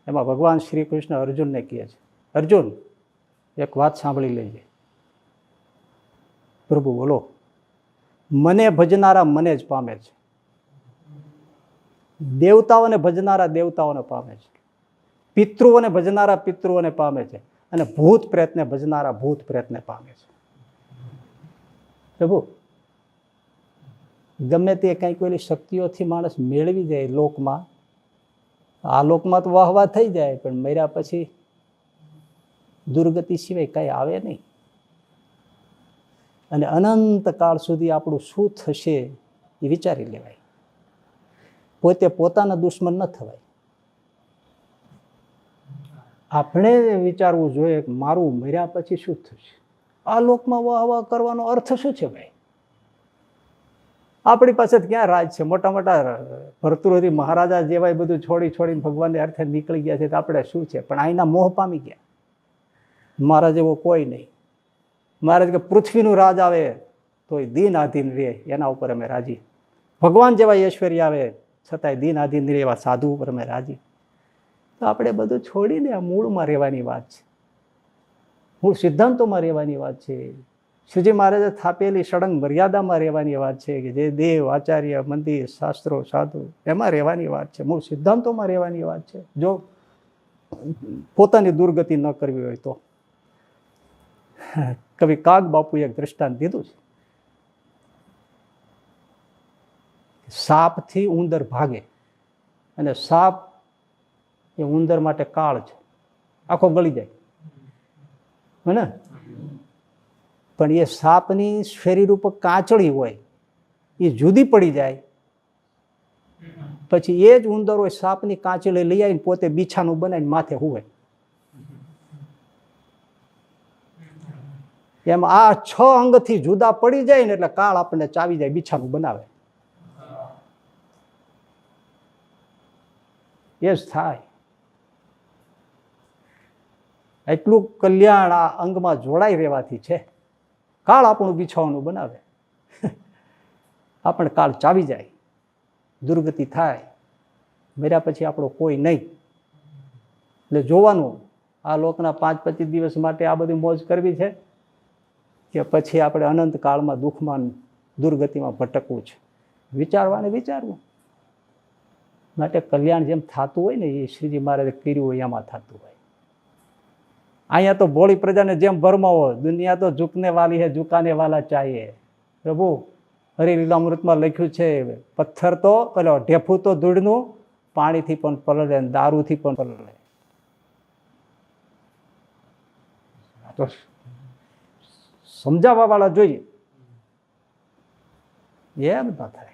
એમાં ભગવાન શ્રી કૃષ્ણ અર્જુનને કહે છે, અર્જુન એક વાત સાંભળી લેજે. પ્રભુ બોલો, મને ભજનારા મને જ પામે છે, દેવતાઓને ભજનારા દેવતાઓને પામે છે, પિતૃઓને ભજનારા પિતૃઓને પામે છે, અને ભૂત પ્રેતને ભજનારા ભૂત પ્રેતને પામે છે. પ્રભુ ગમે તે કંઈક ઓલી શક્તિઓથી માણસ મેળવી જાય લોકમાં, આ લોકમાં તો વાહ વાહ થઈ જાય, પણ મર્યા પછી દુર્ગતિ સિવાય કંઈ આવે નહીં. અને અનંત કાળ સુધી આપણું શું થશે એ વિચારી લેવાય. પોતે પોતાના દુશ્મન ન થવાય. આપણે વિચારવું જોઈએ કે મારું મર્યા પછી શું થશે. આ લોકમાં વાહ વાહ કરવાનો અર્થ શું છે ભાઈ? આપણી પાસે ક્યાં રાજ છે? મોટા મોટા ભરતુહરી મહારાજા જેવા બધું છોડીને ભગવાનને અર્થે નીકળી ગયા છે, તો આપણે શું છે? પણ અહીંના મોહ પામી ગયા. મારા જેવો કોઈ નહીં. મહારાજ કે પૃથ્વીનું રાજ આવે તોય દિન આધીન રહે, એના ઉપર અમે રાજી. ભગવાન જેવા ઐશ્વર્ય આવે છતાંય દિન આધીન રહે એવા સાધુ ઉપર અમે રાજી. તો આપણે બધું છોડીને આ મૂળમાં રહેવાની વાત છે, મૂળ સિદ્ધાંતોમાં રહેવાની વાત છે. શ્રીજી મહારાજે થાપેલી સળંગ મર્યાદામાં રહેવાની વાત છે, કે જે દેવ આચાર્ય મંદિર શાસ્ત્રો સાધુ એમાં રહેવાની વાત છે, મૂળ સિદ્ધાંતોમાં રહેવાની વાત છે. જો પોતાની દુર્ગતિ ન કરવી હોય તો કવિ કાગ બાપુએ એક દ્રષ્ટાંત દીધું છે. સાપથી ઉંદર ભાગે, અને સાપ એ ઉંદર માટે કાળ છે, આખો ગળી જાય ને. પણ એ સાપની શરીર ઉપર કાચળી હોય, એ જુદી પડી જાય, પછી એ જ ઉંદર હોય સાપની કાચળી લઈ આવીને પોતે બીછાનું બનાવીને માથે હુવે. એમ આ 6 અંગથી જુદા પડી જાય ને એટલે કાળ આપણને ચાવી જાય, બીછાનું બનાવે. એ જ થાય. એટલું કલ્યાણ આ અંગમાં જોડાઈ રહેવાથી છે. કાળ આપણું બિછાવાનું બનાવે, આપણે કાળ ચાવી જાય, દુર્ગતિ થાય, મર્યા પછી આપણો કોઈ નહીં. એટલે જોવાનું આ લોકના 5-25 દિવસ માટે આ બધી મોજ કરવી છે, કે પછી આપણે અનંત કાળમાં દુઃખમાં દુર્ગતિમાં ભટકવું છે. વિચારવું માટે કલ્યાણ જેમ થતું હોય ને એ શ્રીજી મહારાજે કર્યું હોય એમાં થતું હોય. અહીંયા તો ભોળી પ્રજાને જેમ ભરમાવો, દુનિયા તો ઝુકને વાલી હે ઝુકાને વાલા ચાહીએ. પ્રભુ હરિલીલામૃતમાં લખ્યું છે, પથ્થર તો પેલો ઢેફું તો ધૂળનું, પાણીથી પણ પલળે, દારૂથી પણ પલળે. તો સમજાવવા વાળા જોઈએ, એમ ન થાય.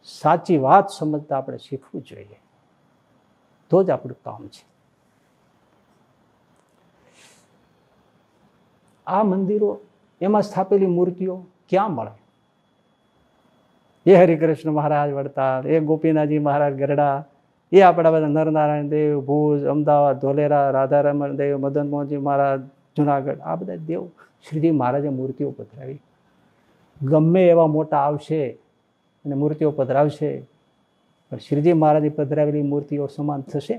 સાચી વાત સમજતા આપણે શીખવું જોઈએ, તો જ આપણું કામ છે. આ મંદિરો એમાં સ્થાપેલી મૂર્તિઓ ક્યાં મળે? એ હરિકૃષ્ણ મહારાજ વડતાલ, એ ગોપીનાથજી મહારાજ ગરડા, એ આપણા બધા નરનારાયણ દેવ ભુજ, અમદાવાદ, ધોલેરા, રાધારમણ દેવ, મદન મોહનજી મહારાજ જુનાગઢ, આ બધા દેવ શ્રીજી મહારાજે મૂર્તિઓ પધરાવી. ગમે એવા મોટા આવશે અને મૂર્તિઓ પધરાવશે, પણ શ્રીજી મહારાજે પધરાવેલી મૂર્તિઓ સમાન થશે?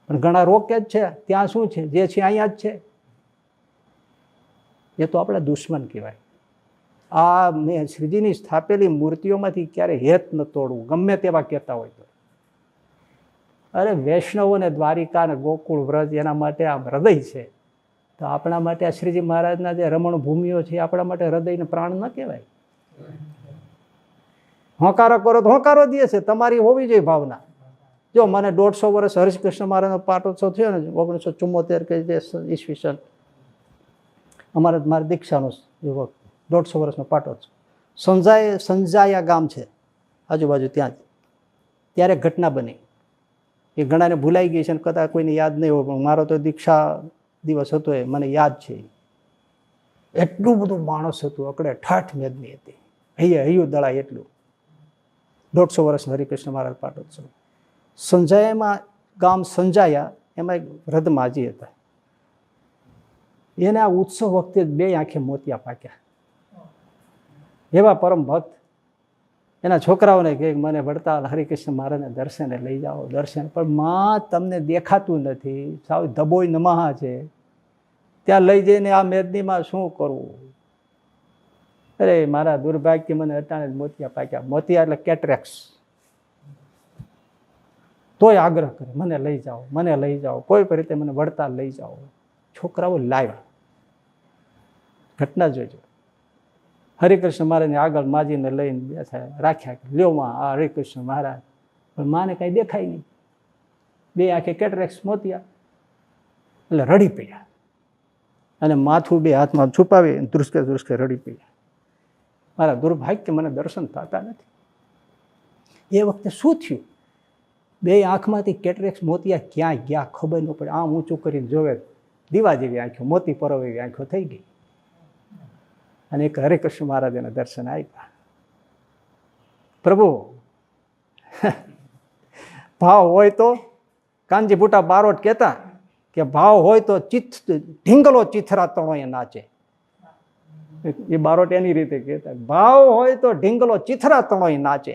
પણ ઘણા રોકે જ છે. ત્યાં શું છે? જે છે અહીંયા જ છે. એ તો આપણા દુશ્મન કહેવાય. આ મેં શ્રીજીની સ્થાપેલી મૂર્તિઓમાંથી ક્યારે હેત ન તોડવું, ગમે તેવા કહેતા હોય તો. અરે વૈષ્ણવોને દ્વારિકા અને ગોકુળ વ્રજ એના માટે આ હૃદય છે, તો આપણા માટે આ શ્રીજી મહારાજના જે રમણ ભૂમિઓ છે આપણા માટે હૃદયને પ્રાણ ન કહેવાય? હોંકારો કરો તો હોંકારો દે છે, તમારી હોવી જોઈએ ભાવના. જો મને 150 વર્ષ હરિકૃષ્ણ મહારાજનો પાટોત્સવ થયો ને 1974 કે જે ઈસવીસન, મારી દીક્ષાનો 150 વર્ષનો પાટોત્સવ. સંજાયા ગામ છે આજુબાજુ, ત્યાં જ ત્યારે ઘટના બની. એ ઘણાને ભૂલાઈ ગઈ છે ને કદાચ કોઈને યાદ નહીં હોય, પણ મારો તો દીક્ષા દિવસ હતો એ મને યાદ છે. એટલું બધું માણસ હતું, અકડે ઠાઠ મેદની હતી, હૈયું દળાય એટલું. 150 વર્ષનો હરિકૃષ્ણ મહારાજ પાટોત્સવ. સંજાયામાં ગામ સંજાયા, એમાં એક વૃદ્ધ માજી હતા. એને આ ઉત્સવ વખતે 2 આંખે મોતિયા પાક્યા. એવા પરમ ભક્ત. એના છોકરાઓને કહે મને વડતાલ હરિકૃષ્ણ મહારાજને દર્શને લઈ જાઓ, દર્શન. પણ માં તમને દેખાતું નથી, સાવ ધબોય નમાહા છે, ત્યાં લઈ જઈને આ મેદનીમાં શું કરવું? અરે મારા દુર્ભાગ્યથી મને અટાણે જ મોતિયા પાક્યા. મોતિયા એટલે કેટરેક્સ. તોય આગ્રહ કરે મને લઈ જાઓ, મને લઈ જાઓ, કોઈ પણ રીતે મને વડતાલ લઈ જાઓ. છોકરાઓ લાવ્યા. ઘટના જોઈજો. હરિકૃષ્ણ મહારાજને આગળ માજીને લઈને બેઠા રાખ્યા, લ્યો માં આ હરિકૃષ્ણ મહારાજ. પણ માને કાંઈ દેખાય નહીં, બે આંખે કેટરેક્સ મોતિયા, એટલે રડી પડ્યા અને માથું બે હાથમાં છુપાવી ધ્રુસકે ધ્રુસકે રડી પડ્યા. મારા દુર્ભાગ્ય મને દર્શન થતા નથી. એ વખતે શું થયું? બે આંખમાંથી કેટરેક્સ મોતિયા ક્યાં ગયા ખબર ન પડે. આમ ઊંચું કરીને જોવે, દીવા જેવી આંખો, મોતી પરોવ એવી આંખો થઈ ગઈ. અને એક હરિકૃષ્ણ મહારાજના દર્શન આપ્યા. પ્રભુ ભાવ હોય તો, કાનજી બુટા બારોટ કહેતા કે ભાવ હોય તો ઢીંગલો ચીથરા તણો એ નાચે. એ બારોટ એની રીતે કહેતા, ભાવ હોય તો ઢીંગલો ચીથરા તણો એ નાચે.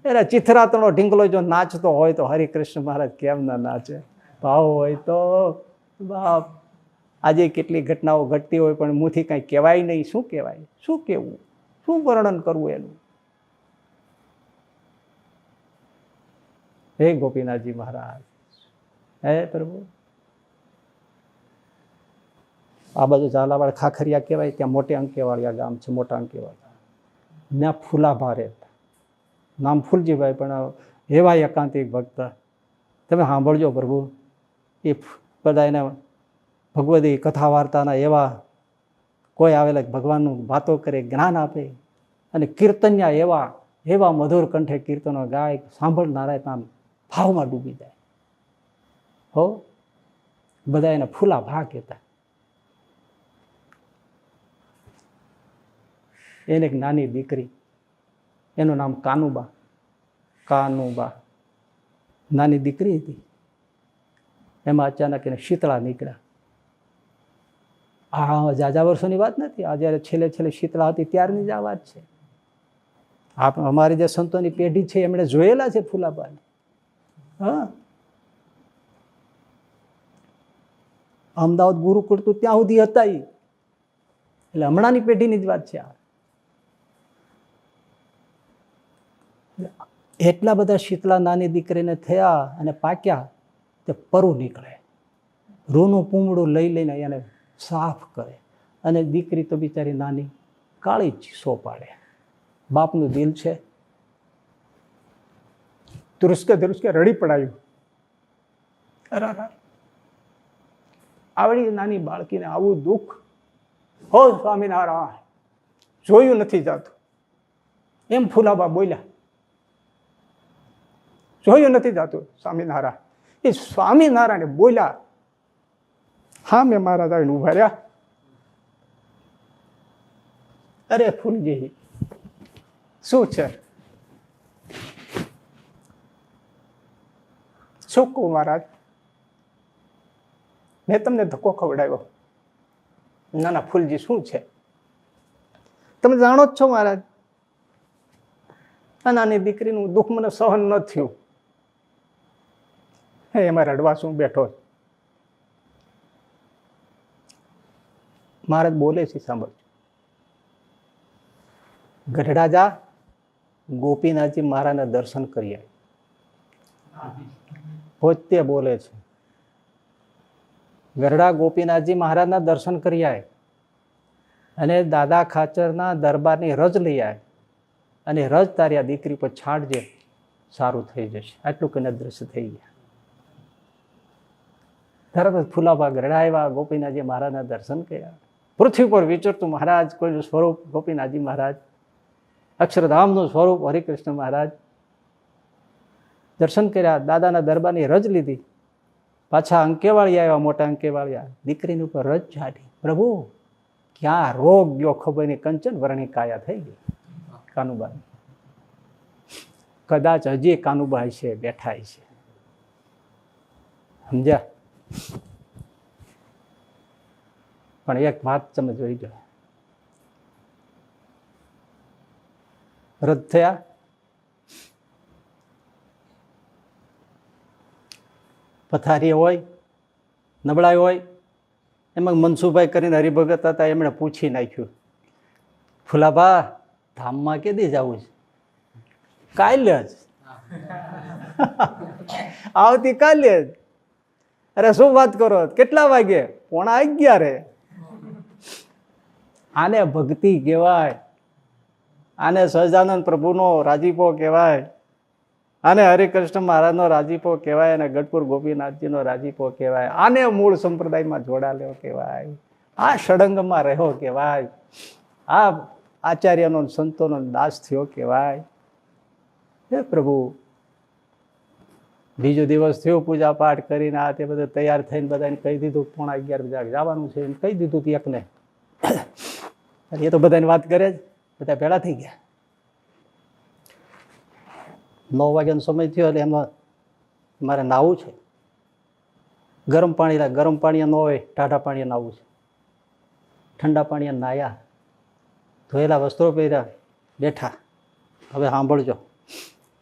એટલે ચીથરા તણો ઢીંગલો જો નાચતો હોય તો હરિકૃષ્ણ મહારાજ કેમ ના નાચે? ભાવ હોય તો બાપ. આજે કેટલી ઘટનાઓ ઘટતી હોય પણ મુથી કાંઈ કહેવાય નહીં. શું કહેવાય? શું કહેવું? શું વર્ણન કરવું એનું? હે ગોપીનાથજી મહારાજ, હે પ્રભુ. આ બાજુ ઝાલાવાડ ખાખરિયા કહેવાય, ત્યાં મોટે અંકેવાળિયા ગામ છે, મોટા અંકેવાળિયા. ત્યાં ફૂલાભા રહેતા, નામ ફૂલજીભાઈ, પણ એવા એકાંતિક ભક્ત. તમે સાંભળજો પ્રભુ, એ બધા એના ભગવદી કથા વાર્તાના એવા કોઈ આવેલા ભગવાનનું વાતો કરે, જ્ઞાન આપે, અને કીર્તન્યા એવા એવા મધુર કંઠે કીર્તનો ગાય, સાંભળનારા આમ ભાવમાં ડૂબી જાય. હો, બધા એને ફૂલા ભા કહેતા. એને એક નાની દીકરી, એનું નામ કાનુબા. કાનુબા નાની દીકરી હતી. એમાં અચાનક એને શીતળા નીકળ્યા. આ જાજા વર્ષોની વાત નથી, આ જ્યારે છેલ્લે છેલ્લે શીતળા હતી ત્યારની જ આ વાત છે. અમારી જે સંતોની પેઢી છે એમણે જોયેલા છે ફૂલાબાને. હા, અમદાવાદ ગુરુકુળ તો ત્યાં સુધી હતા એ, એટલે હમણાંની પેઢીની જ વાત છે આ. એટલા બધા શીતળા નાની દીકરીને થયા અને પાક્યા તે પરું નીકળે. રૂનું પૂમડું લઈ લઈને એને સાફ કરે, અને દીકરી તો બિચારી નાની કાળી ચીસો પાડે. બાપનું દિલ છે, ધ્રુસકે ધ્રુસકે રડી પડાયું. આવડી નાની બાળકીને આવું દુઃખ, હો સ્વામિનારાયણ, જોયું નથી જાતું. એમ ફૂલાબા બોલ્યા, જોયું નથી જાતું સ્વામિનારાયણ. એ સ્વામિનારાયણ બોલ્યા, હા મેં મહારાજ આવીને ઉભા રહ્યા. અરે ફૂલજી, શું છે? શું કહું મહારાજ? મેં તમને ધક્કો ખવડાવ્યો. ના ના ફૂલજી, શું છે? તમે જાણો જ છો મહારાજ, આ નાની દીકરીનું દુઃખ મને સહન ન થયું. એમાં રડવા શું બેઠો? મહારાજ બોલે છે, સાંભળજો. ગઢડા જા, ગોપીનાથજી મહારાજના દર્શન કરીએ. પોતે બોલે છે, ગઢડા ગોપીનાથજી મહારાજના દર્શન કરી આય, અને દાદા ખાચરના દરબારની રજ લઈ આય, અને રજ તારી આ દીકરી પર છાંટજે, સારું થઈ જશે. આટલું કને દ્રશ્ય થઈ ગયા. તરત જ ફૂલાભા ગઢડા આવ્યા, ગોપીનાથજી મહારાજના દર્શન કર્યા. પૃથ્વી પર વિચરતું મહારાજ, કોઈનું સ્વરૂપ ગોપીનાથજી મહારાજ, અક્ષરધામનું સ્વરૂપ હરિકૃષ્ણ મહારાજ. દર્શન કર્યા, દાદાના દરબારની રજ લીધી, પાછા અંકેવાળી આવ્યા, મોટા અંકેવાળિયા, દીકરીની ઉપર રજ છાટી. પ્રભુ ક્યાં રોગ ગયો ખબર નહીં, કંચન વર્ણી કાયા થઈ ગઈ કાનુબા. કદાચ હજી કાનુબા છે, બેઠા છે, સમજ્યા? પણ એક વાત તમે જોઈ જાઓ, રદ થયા, પથારી હોય, નબળાઈ હોય, એમાં મનસુભાઈ કરીને હરિભગત હતા, એમણે પૂછી નાખ્યું, ફુલાભા ધામમાં કેદી જવું છે? કાલે જ. આવતીકાલે જ. અરે શું વાત કરો, કેટલા વાગે? 11:15. આને ભક્તિ કહેવાય, આને સહજાનંદ પ્રભુનો રાજીપો કહેવાય, આને હરિકૃષ્ણ મહારાજનો રાજીપો કહેવાય, અને ગઢપુર ગોપીનાથજીનો રાજીપો કહેવાય, આને મૂળ સંપ્રદાયમાં જોડાયેલો કહેવાય, આ ષડંગમાં રહ્યો કહેવાય, આ આચાર્યનો સંતોનો દાસ થયો કહેવાય. હે પ્રભુ, બીજો દિવસ થયો પૂજા પાઠ કરીને આ તે બધું તૈયાર થઈને બધાને કહી દીધું 11:30 જવાનું છે એમ કહી દીધું હતું એકને. એ તો બધાની વાત કરે જ, બધા ભેળા થઈ ગયા. 9 વાગ્યાનો સમય થયો એટલે એમાં મારે નાહવું છે. ગરમ પાણી ન હોય, ટાઢા પાણીએ નાહવું છે. ઠંડા પાણીએ નાહ્યા, ધોયેલા વસ્ત્રો પહેર્યા, બેઠા. હવે સાંભળજો,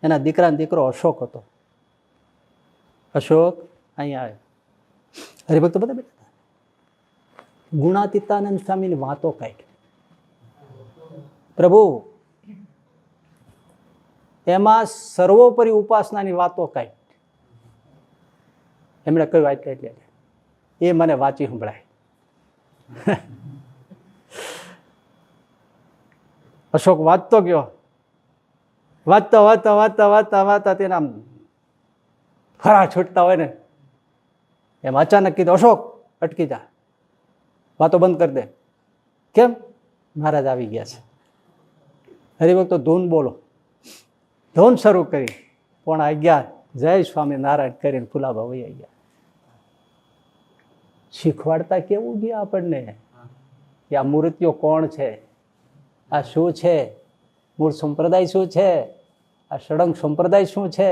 એના દીકરાનો દીકરો અશોક હતો. અશોક અહીંયા આવ્યો, હરિભક્તો બધા બેઠા. ગુણાતીતાનંદ સ્વામીની વાતો કાઢી. પ્રભુ એમાં સર્વોપરી ઉપાસનાની વાતો કાઢી. એમણે કઈ વાત કાઢી એ મને વાંચી સંભળાય. અશોક વાંચતો ગયો, વાંચતા તેના ફરા છૂટતા હોય ને એમ અચાનક કીધું, અશોક અટકી જા, વાતો બંધ કરી દે. કેમ? મહારાજ આવી ગયા છે. હરિભક્તો ધૂન બોલો. ધૂન શરૂ કરી 11:30 જય સ્વામી નારાયણ કરીને ફુલાબા વહી ગયા. શીખવાડતા કેવું ગયા આપણને કે આ મૂર્તિઓ કોણ છે, આ શું છે, મૂળ સંપ્રદાય શું છે, આ ષડંગ સંપ્રદાય શું છે,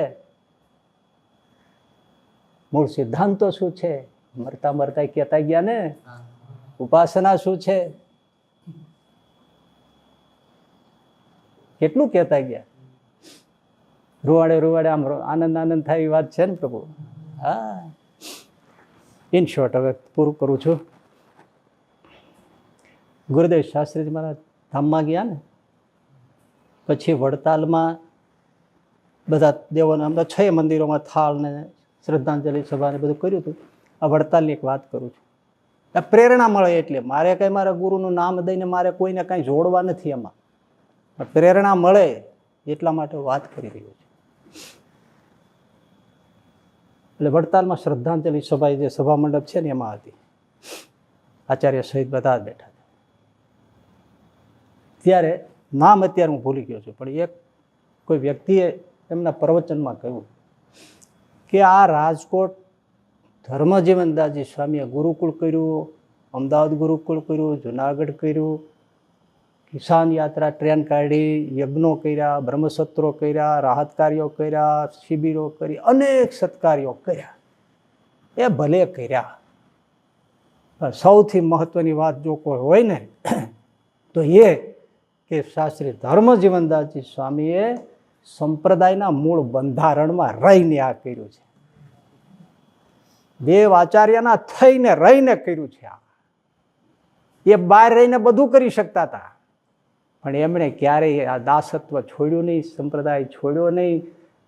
મૂળ સિદ્ધાંતો શું છે. મરતા મરતા કહેતા ગયા ને ઉપાસના શું છે, કેટલું કહેતા ગયા. રૂવાડે આમ આનંદ થાય એવી વાત છે ને પ્રભુ. હા, ઇન શોર્ટ હવે પૂરું કરું છું. ગુરુદેવ શાસ્ત્રીજી મારા ધામમાં ગયા ને પછી વડતાલમાં બધા દેવોને અમને 6 મંદિરોમાં થાળ ને શ્રદ્ધાંજલિ સભા ને બધું કર્યું હતું. આ વડતાલની એક વાત કરું છું. આ પ્રેરણા મળે એટલે મારે કંઈ મારા ગુરુનું નામ દઈને મારે કોઈને કાંઈ જોડવા નથી. એમાં પ્રેરણા મળે એટલા માટે વાત કરી રહ્યો છું. એટલે વડતાલમાં શ્રદ્ધાંજલિ સભા જે સભા મંડપ છે ને એમાં હતી. આચાર્ય સહિત બધા જ બેઠા હતા. ત્યારે નામ અત્યારે હું ભૂલી ગયો છું, પણ એક કોઈ વ્યક્તિએ એમના પ્રવચનમાં કહ્યું કે આ રાજકોટ ધર્મજીવનદાસજી સ્વામીએ ગુરુકુળ કર્યું, અમદાવાદ ગુરુકુળ કર્યું, જુનાગઢ કર્યું, કિસાન યાત્રા ટ્રેન કાઢી, યજ્ઞો કર્યા, બ્રહ્મસત્રો કર્યા, રાહત કાર્યો કર્યા, શિબિરો કરી, અનેક સત્કાર્યો કર્યા. એ ભલે કર્યા. સૌથી મહત્વની વાત જો કોઈ હોય ને તો એ કે શાસ્ત્રી ધર્મજીવનદાસજી સ્વામીએ સંપ્રદાયના મૂળ બંધારણમાં રહીને આ કર્યું છે. દેવ આચાર્યના થઈને રહીને કર્યું છે. એ બહાર રહીને બધું કરી શકતા હતા, પણ એમણે ક્યારેય આ દાસત્વ છોડ્યું નહીં, સંપ્રદાય છોડ્યો નહીં.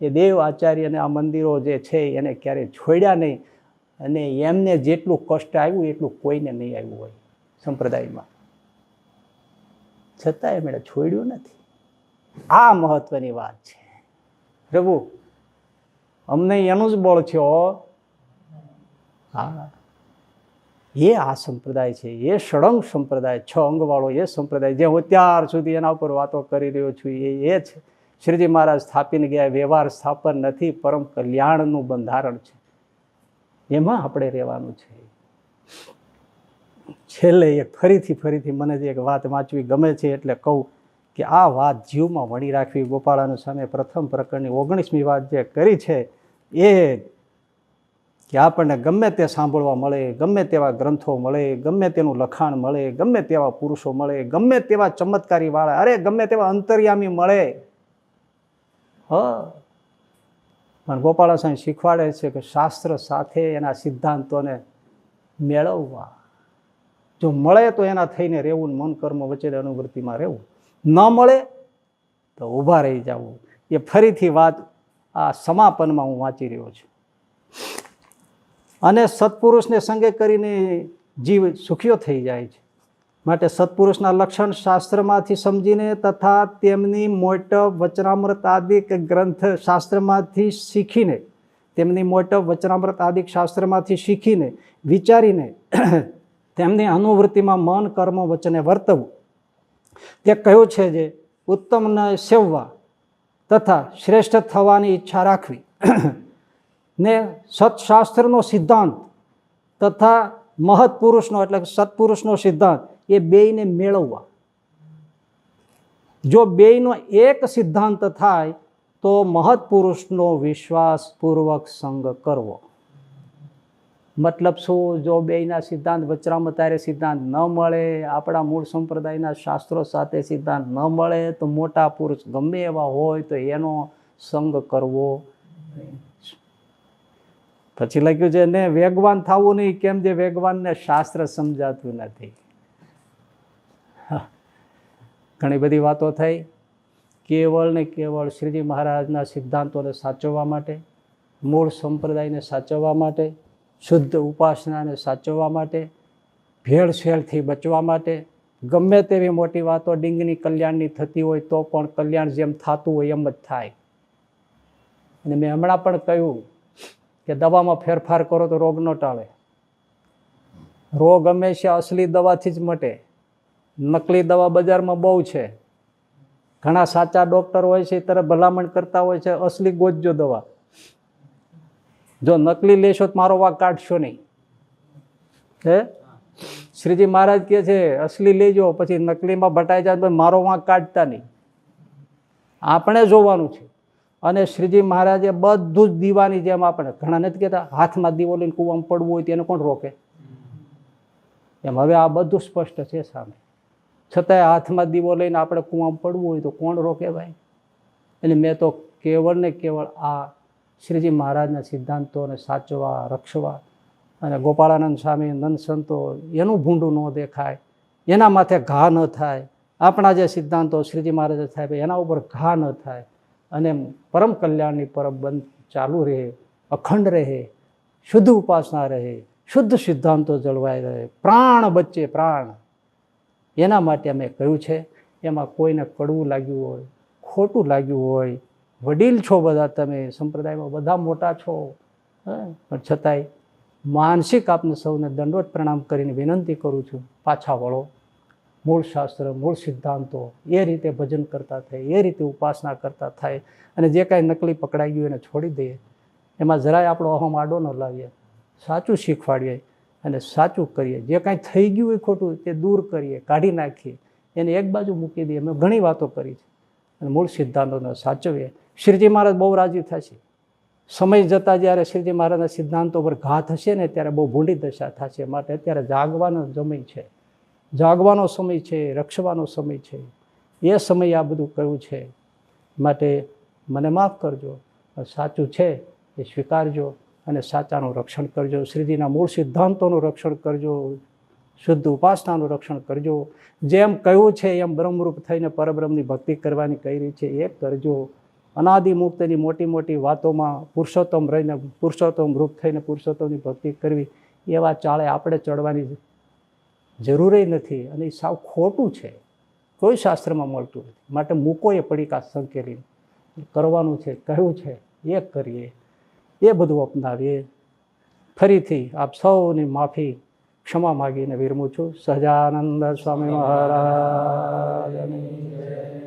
એ દેવ આચાર્યને આ મંદિરો જે છે એને ક્યારેય છોડ્યા નહીં. અને એમને જેટલું કષ્ટ આવ્યું એટલું કોઈને નહીં આવ્યું હોય સંપ્રદાયમાં, છતાં એમણે છોડ્યું નથી. આ મહત્વની વાત છે. પ્રભુ અમને એનું જ બળ છે. હા, એ આ સંપ્રદાય છે, એ ષડંગ સંપ્રદાય, 6 અંગવાળો એ સંપ્રદાય જે હું અત્યાર સુધી એના ઉપર વાતો કરી રહ્યો છું એ છે. શ્રીજી મહારાજ સ્થાપીને ગયા વ્યવહાર સ્થાપન નથી, પરમ કલ્યાણનું બંધારણ છે. એમાં આપણે રહેવાનું છે. છેલ્લે એક ફરીથી મને જે એક વાત વાંચવી ગમે છે એટલે કહું કે આ વાત જીવમાં વણી રાખવી. ગોપાળાનું સામે પ્રથમ પ્રકરણની 19મી વાત જે કરી છે એ કે આપણને ગમે તે સાંભળવા મળે, ગમે તેવા ગ્રંથો મળે, ગમે તેનું લખાણ મળે, ગમે તેવા પુરુષો મળે, ગમે તેવા ચમત્કારીવાળા, અરે ગમે તેવા અંતર્યામી મળે. પણ ગોપાળા સાહેબ શીખવાડે છે કે શાસ્ત્ર સાથે એના સિદ્ધાંતોને મેળવવા. જો મળે તો એના થઈને રહેવું, મન કર્મ વચ્ચે અનુવૃત્તિમાં રહેવું. ન મળે તો ઊભા રહી જવું. એ ફરીથી વાત આ સમાપનમાં હું વાંચી રહ્યો છું. અને સત્પુરુષને સંગે કરીને જીવ સુખીઓ થઈ જાય છે. માટે સત્પુરુષના લક્ષણ શાસ્ત્રમાંથી સમજીને તથા તેમની મોટપ વચનામૃત આદિક ગ્રંથ શાસ્ત્રમાંથી શીખીને તેમની મોટપ વચનામૃત આદિક શાસ્ત્રમાંથી શીખીને વિચારીને તેમની અનુવૃત્તિમાં મન કર્મ વચને વર્તવું. તે કહ્યું છે જે ઉત્તમને સેવવા તથા શ્રેષ્ઠ થવાની ઈચ્છા રાખવી ને સત્શાસ્ત્રનો સિદ્ધાંત તથા મહત્પુરુષનો એટલે સત્પુરુષનો સિદ્ધાંત એ બેયને મેળવવા. જો બેયનો એક સિદ્ધાંત થાય તો મહત્પુરુષનો વિશ્વાસપૂર્વક સંગ કરવો. મતલબ શું? જો બેયના સિદ્ધાંત વચરામતારે સિદ્ધાંત ન મળે, આપણા મૂળ સંપ્રદાયના શાસ્ત્રો સાથે સિદ્ધાંત ન મળે તો મોટા પુરુષ ગમે એવા હોય તો એનો સંગ કરવો. પછી લખ્યું છે ને વેગવાન થવું નહીં. કેમ? જે વેગવાનને શાસ્ત્ર સમજાતું નથી. ઘણી બધી વાતો થઈ. કેવળ ને કેવળ શ્રીજી મહારાજના સિદ્ધાંતોને સાચવવા માટે, મૂળ સંપ્રદાયને સાચવવા માટે, શુદ્ધ ઉપાસનાને સાચવવા માટે, ભેળસેળથી બચવા માટે, ગમે તેવી મોટી વાતો ડીંગની કલ્યાણની થતી હોય તો પણ કલ્યાણ જેમ થતું હોય એમ જ થાય. અને મેં હમણાં પણ કહ્યું કે દવામાં ફેરફાર કરો તો રોગ ન ટાળે. રોગ હંમેશા અસલી દવાથી જ મટે. નકલી દવા બજારમાં બહુ છે. ઘણા સાચા ડૉક્ટર હોય છે એ તરફ ભલામણ કરતા હોય છે અસલી ગોતજો દવા. જો નકલી લેશો તો મારો વાંક કાઢશો નહીં. હે શ્રીજી મહારાજ કહે છે અસલી લેજો, પછી નકલીમાં ભટાઈ જાય મારો વાંક કાઢતા નહીં. આપણે જોવાનું છે. અને શ્રીજી મહારાજે બધું જ દીવાની જેમ આપણે ઘણા નથી કહેતા હાથમાં દીવો લઈને કૂવામાં પડવું હોય તો એને કોણ રોકે? એમ હવે આ બધું સ્પષ્ટ છે સામે. છતાંય હાથમાં દીવો લઈને આપણે કૂવામાં પડવું હોય તો કોણ રોકે ભાઈ? એટલે મેં તો કેવળ ને કેવળ આ શ્રીજી મહારાજના સિદ્ધાંતોને સાચવા, રક્ષવા અને ગોપાળાનંદ સ્વામી, નંદ સંતો એનું ભૂંડું ન દેખાય, એના માથે ઘા ન થાય. આપણા જે સિદ્ધાંતો શ્રીજી મહારાજે થાય એના ઉપર ઘા ન થાય અને પરમ કલ્યાણની પરબંધ ચાલુ રહે, અખંડ રહે, શુદ્ધ ઉપાસના રહે, શુદ્ધ સિદ્ધાંતો જળવાઈ રહે, પ્રાણ બચે પ્રાણ. એના માટે અમે કહ્યું છે. એમાં કોઈને કડવું લાગ્યું હોય, ખોટું લાગ્યું હોય, વડીલ છો બધા, તમે સંપ્રદાયમાં બધા મોટા છો, પણ છતાંય માનસિક આપને સૌને દંડવત પ્રણામ કરીને વિનંતી કરું છું, પાછા વળો. મૂળ શાસ્ત્ર, મૂળ સિદ્ધાંતો એ રીતે ભજન કરતા થાય, એ રીતે ઉપાસના કરતા થાય અને જે કાંઈ નકલી પકડાઈ ગયું એને છોડી દઈએ. એમાં જરાય આપણો અહમ આડો ન લાવીએ, સાચું શીખવાડીએ અને સાચું કરીએ. જે કાંઈ થઈ ગયું હોય ખોટું તે દૂર કરીએ, કાઢી નાખીએ, એને એક બાજુ મૂકી દઈએ. અમે ઘણી વાતો કરી છે અને મૂળ સિદ્ધાંતોને સાચવીએ. શ્રીજી મહારાજ બહુ રાજી થશે. સમય જતાં જ્યારે શ્રીજી મહારાજના સિદ્ધાંતો પર ઘા થશે ને ત્યારે બહુ ભૂંડી દશા થશે. માટે અત્યારે જાગવાનો સમય છે, જાગવાનો સમય છે, રક્ષવાનો સમય છે. એ સમયે આ બધું કહ્યું છે. માટે મને માફ કરજો, સાચું છે એ સ્વીકારજો અને સાચાનું રક્ષણ કરજો. શ્રીજીના મૂળ સિદ્ધાંતોનું રક્ષણ કરજો, શુદ્ધ ઉપાસનાનું રક્ષણ કરજો. જેમ કહ્યું છે એમ બ્રહ્મરૂપ થઈને પરબ્રહ્મની ભક્તિ કરવાની કહી રહી છે એ કરજો. અનાદિ મુક્તની મોટી મોટી વાતોમાં પુરુષોત્તમ રહીને પુરુષોત્તમ રૂપ થઈને પુરુષોત્તમની ભક્તિ કરવી એવા ચાળે આપણે ચડવાની જરૂર નથી. અને એ સાવ ખોટું છે, કોઈ શાસ્ત્રમાં મળતું નથી. માટે મૂકો એ પડીકા સંકેલી કરવાનું છે, કહ્યું છે એ કરીએ, એ બધું અપનાવીએ. ફરીથી આપ સૌની માફી ક્ષમા માગીને વિરમું છું. સહજાનંદ સ્વામી મહારાજની જય.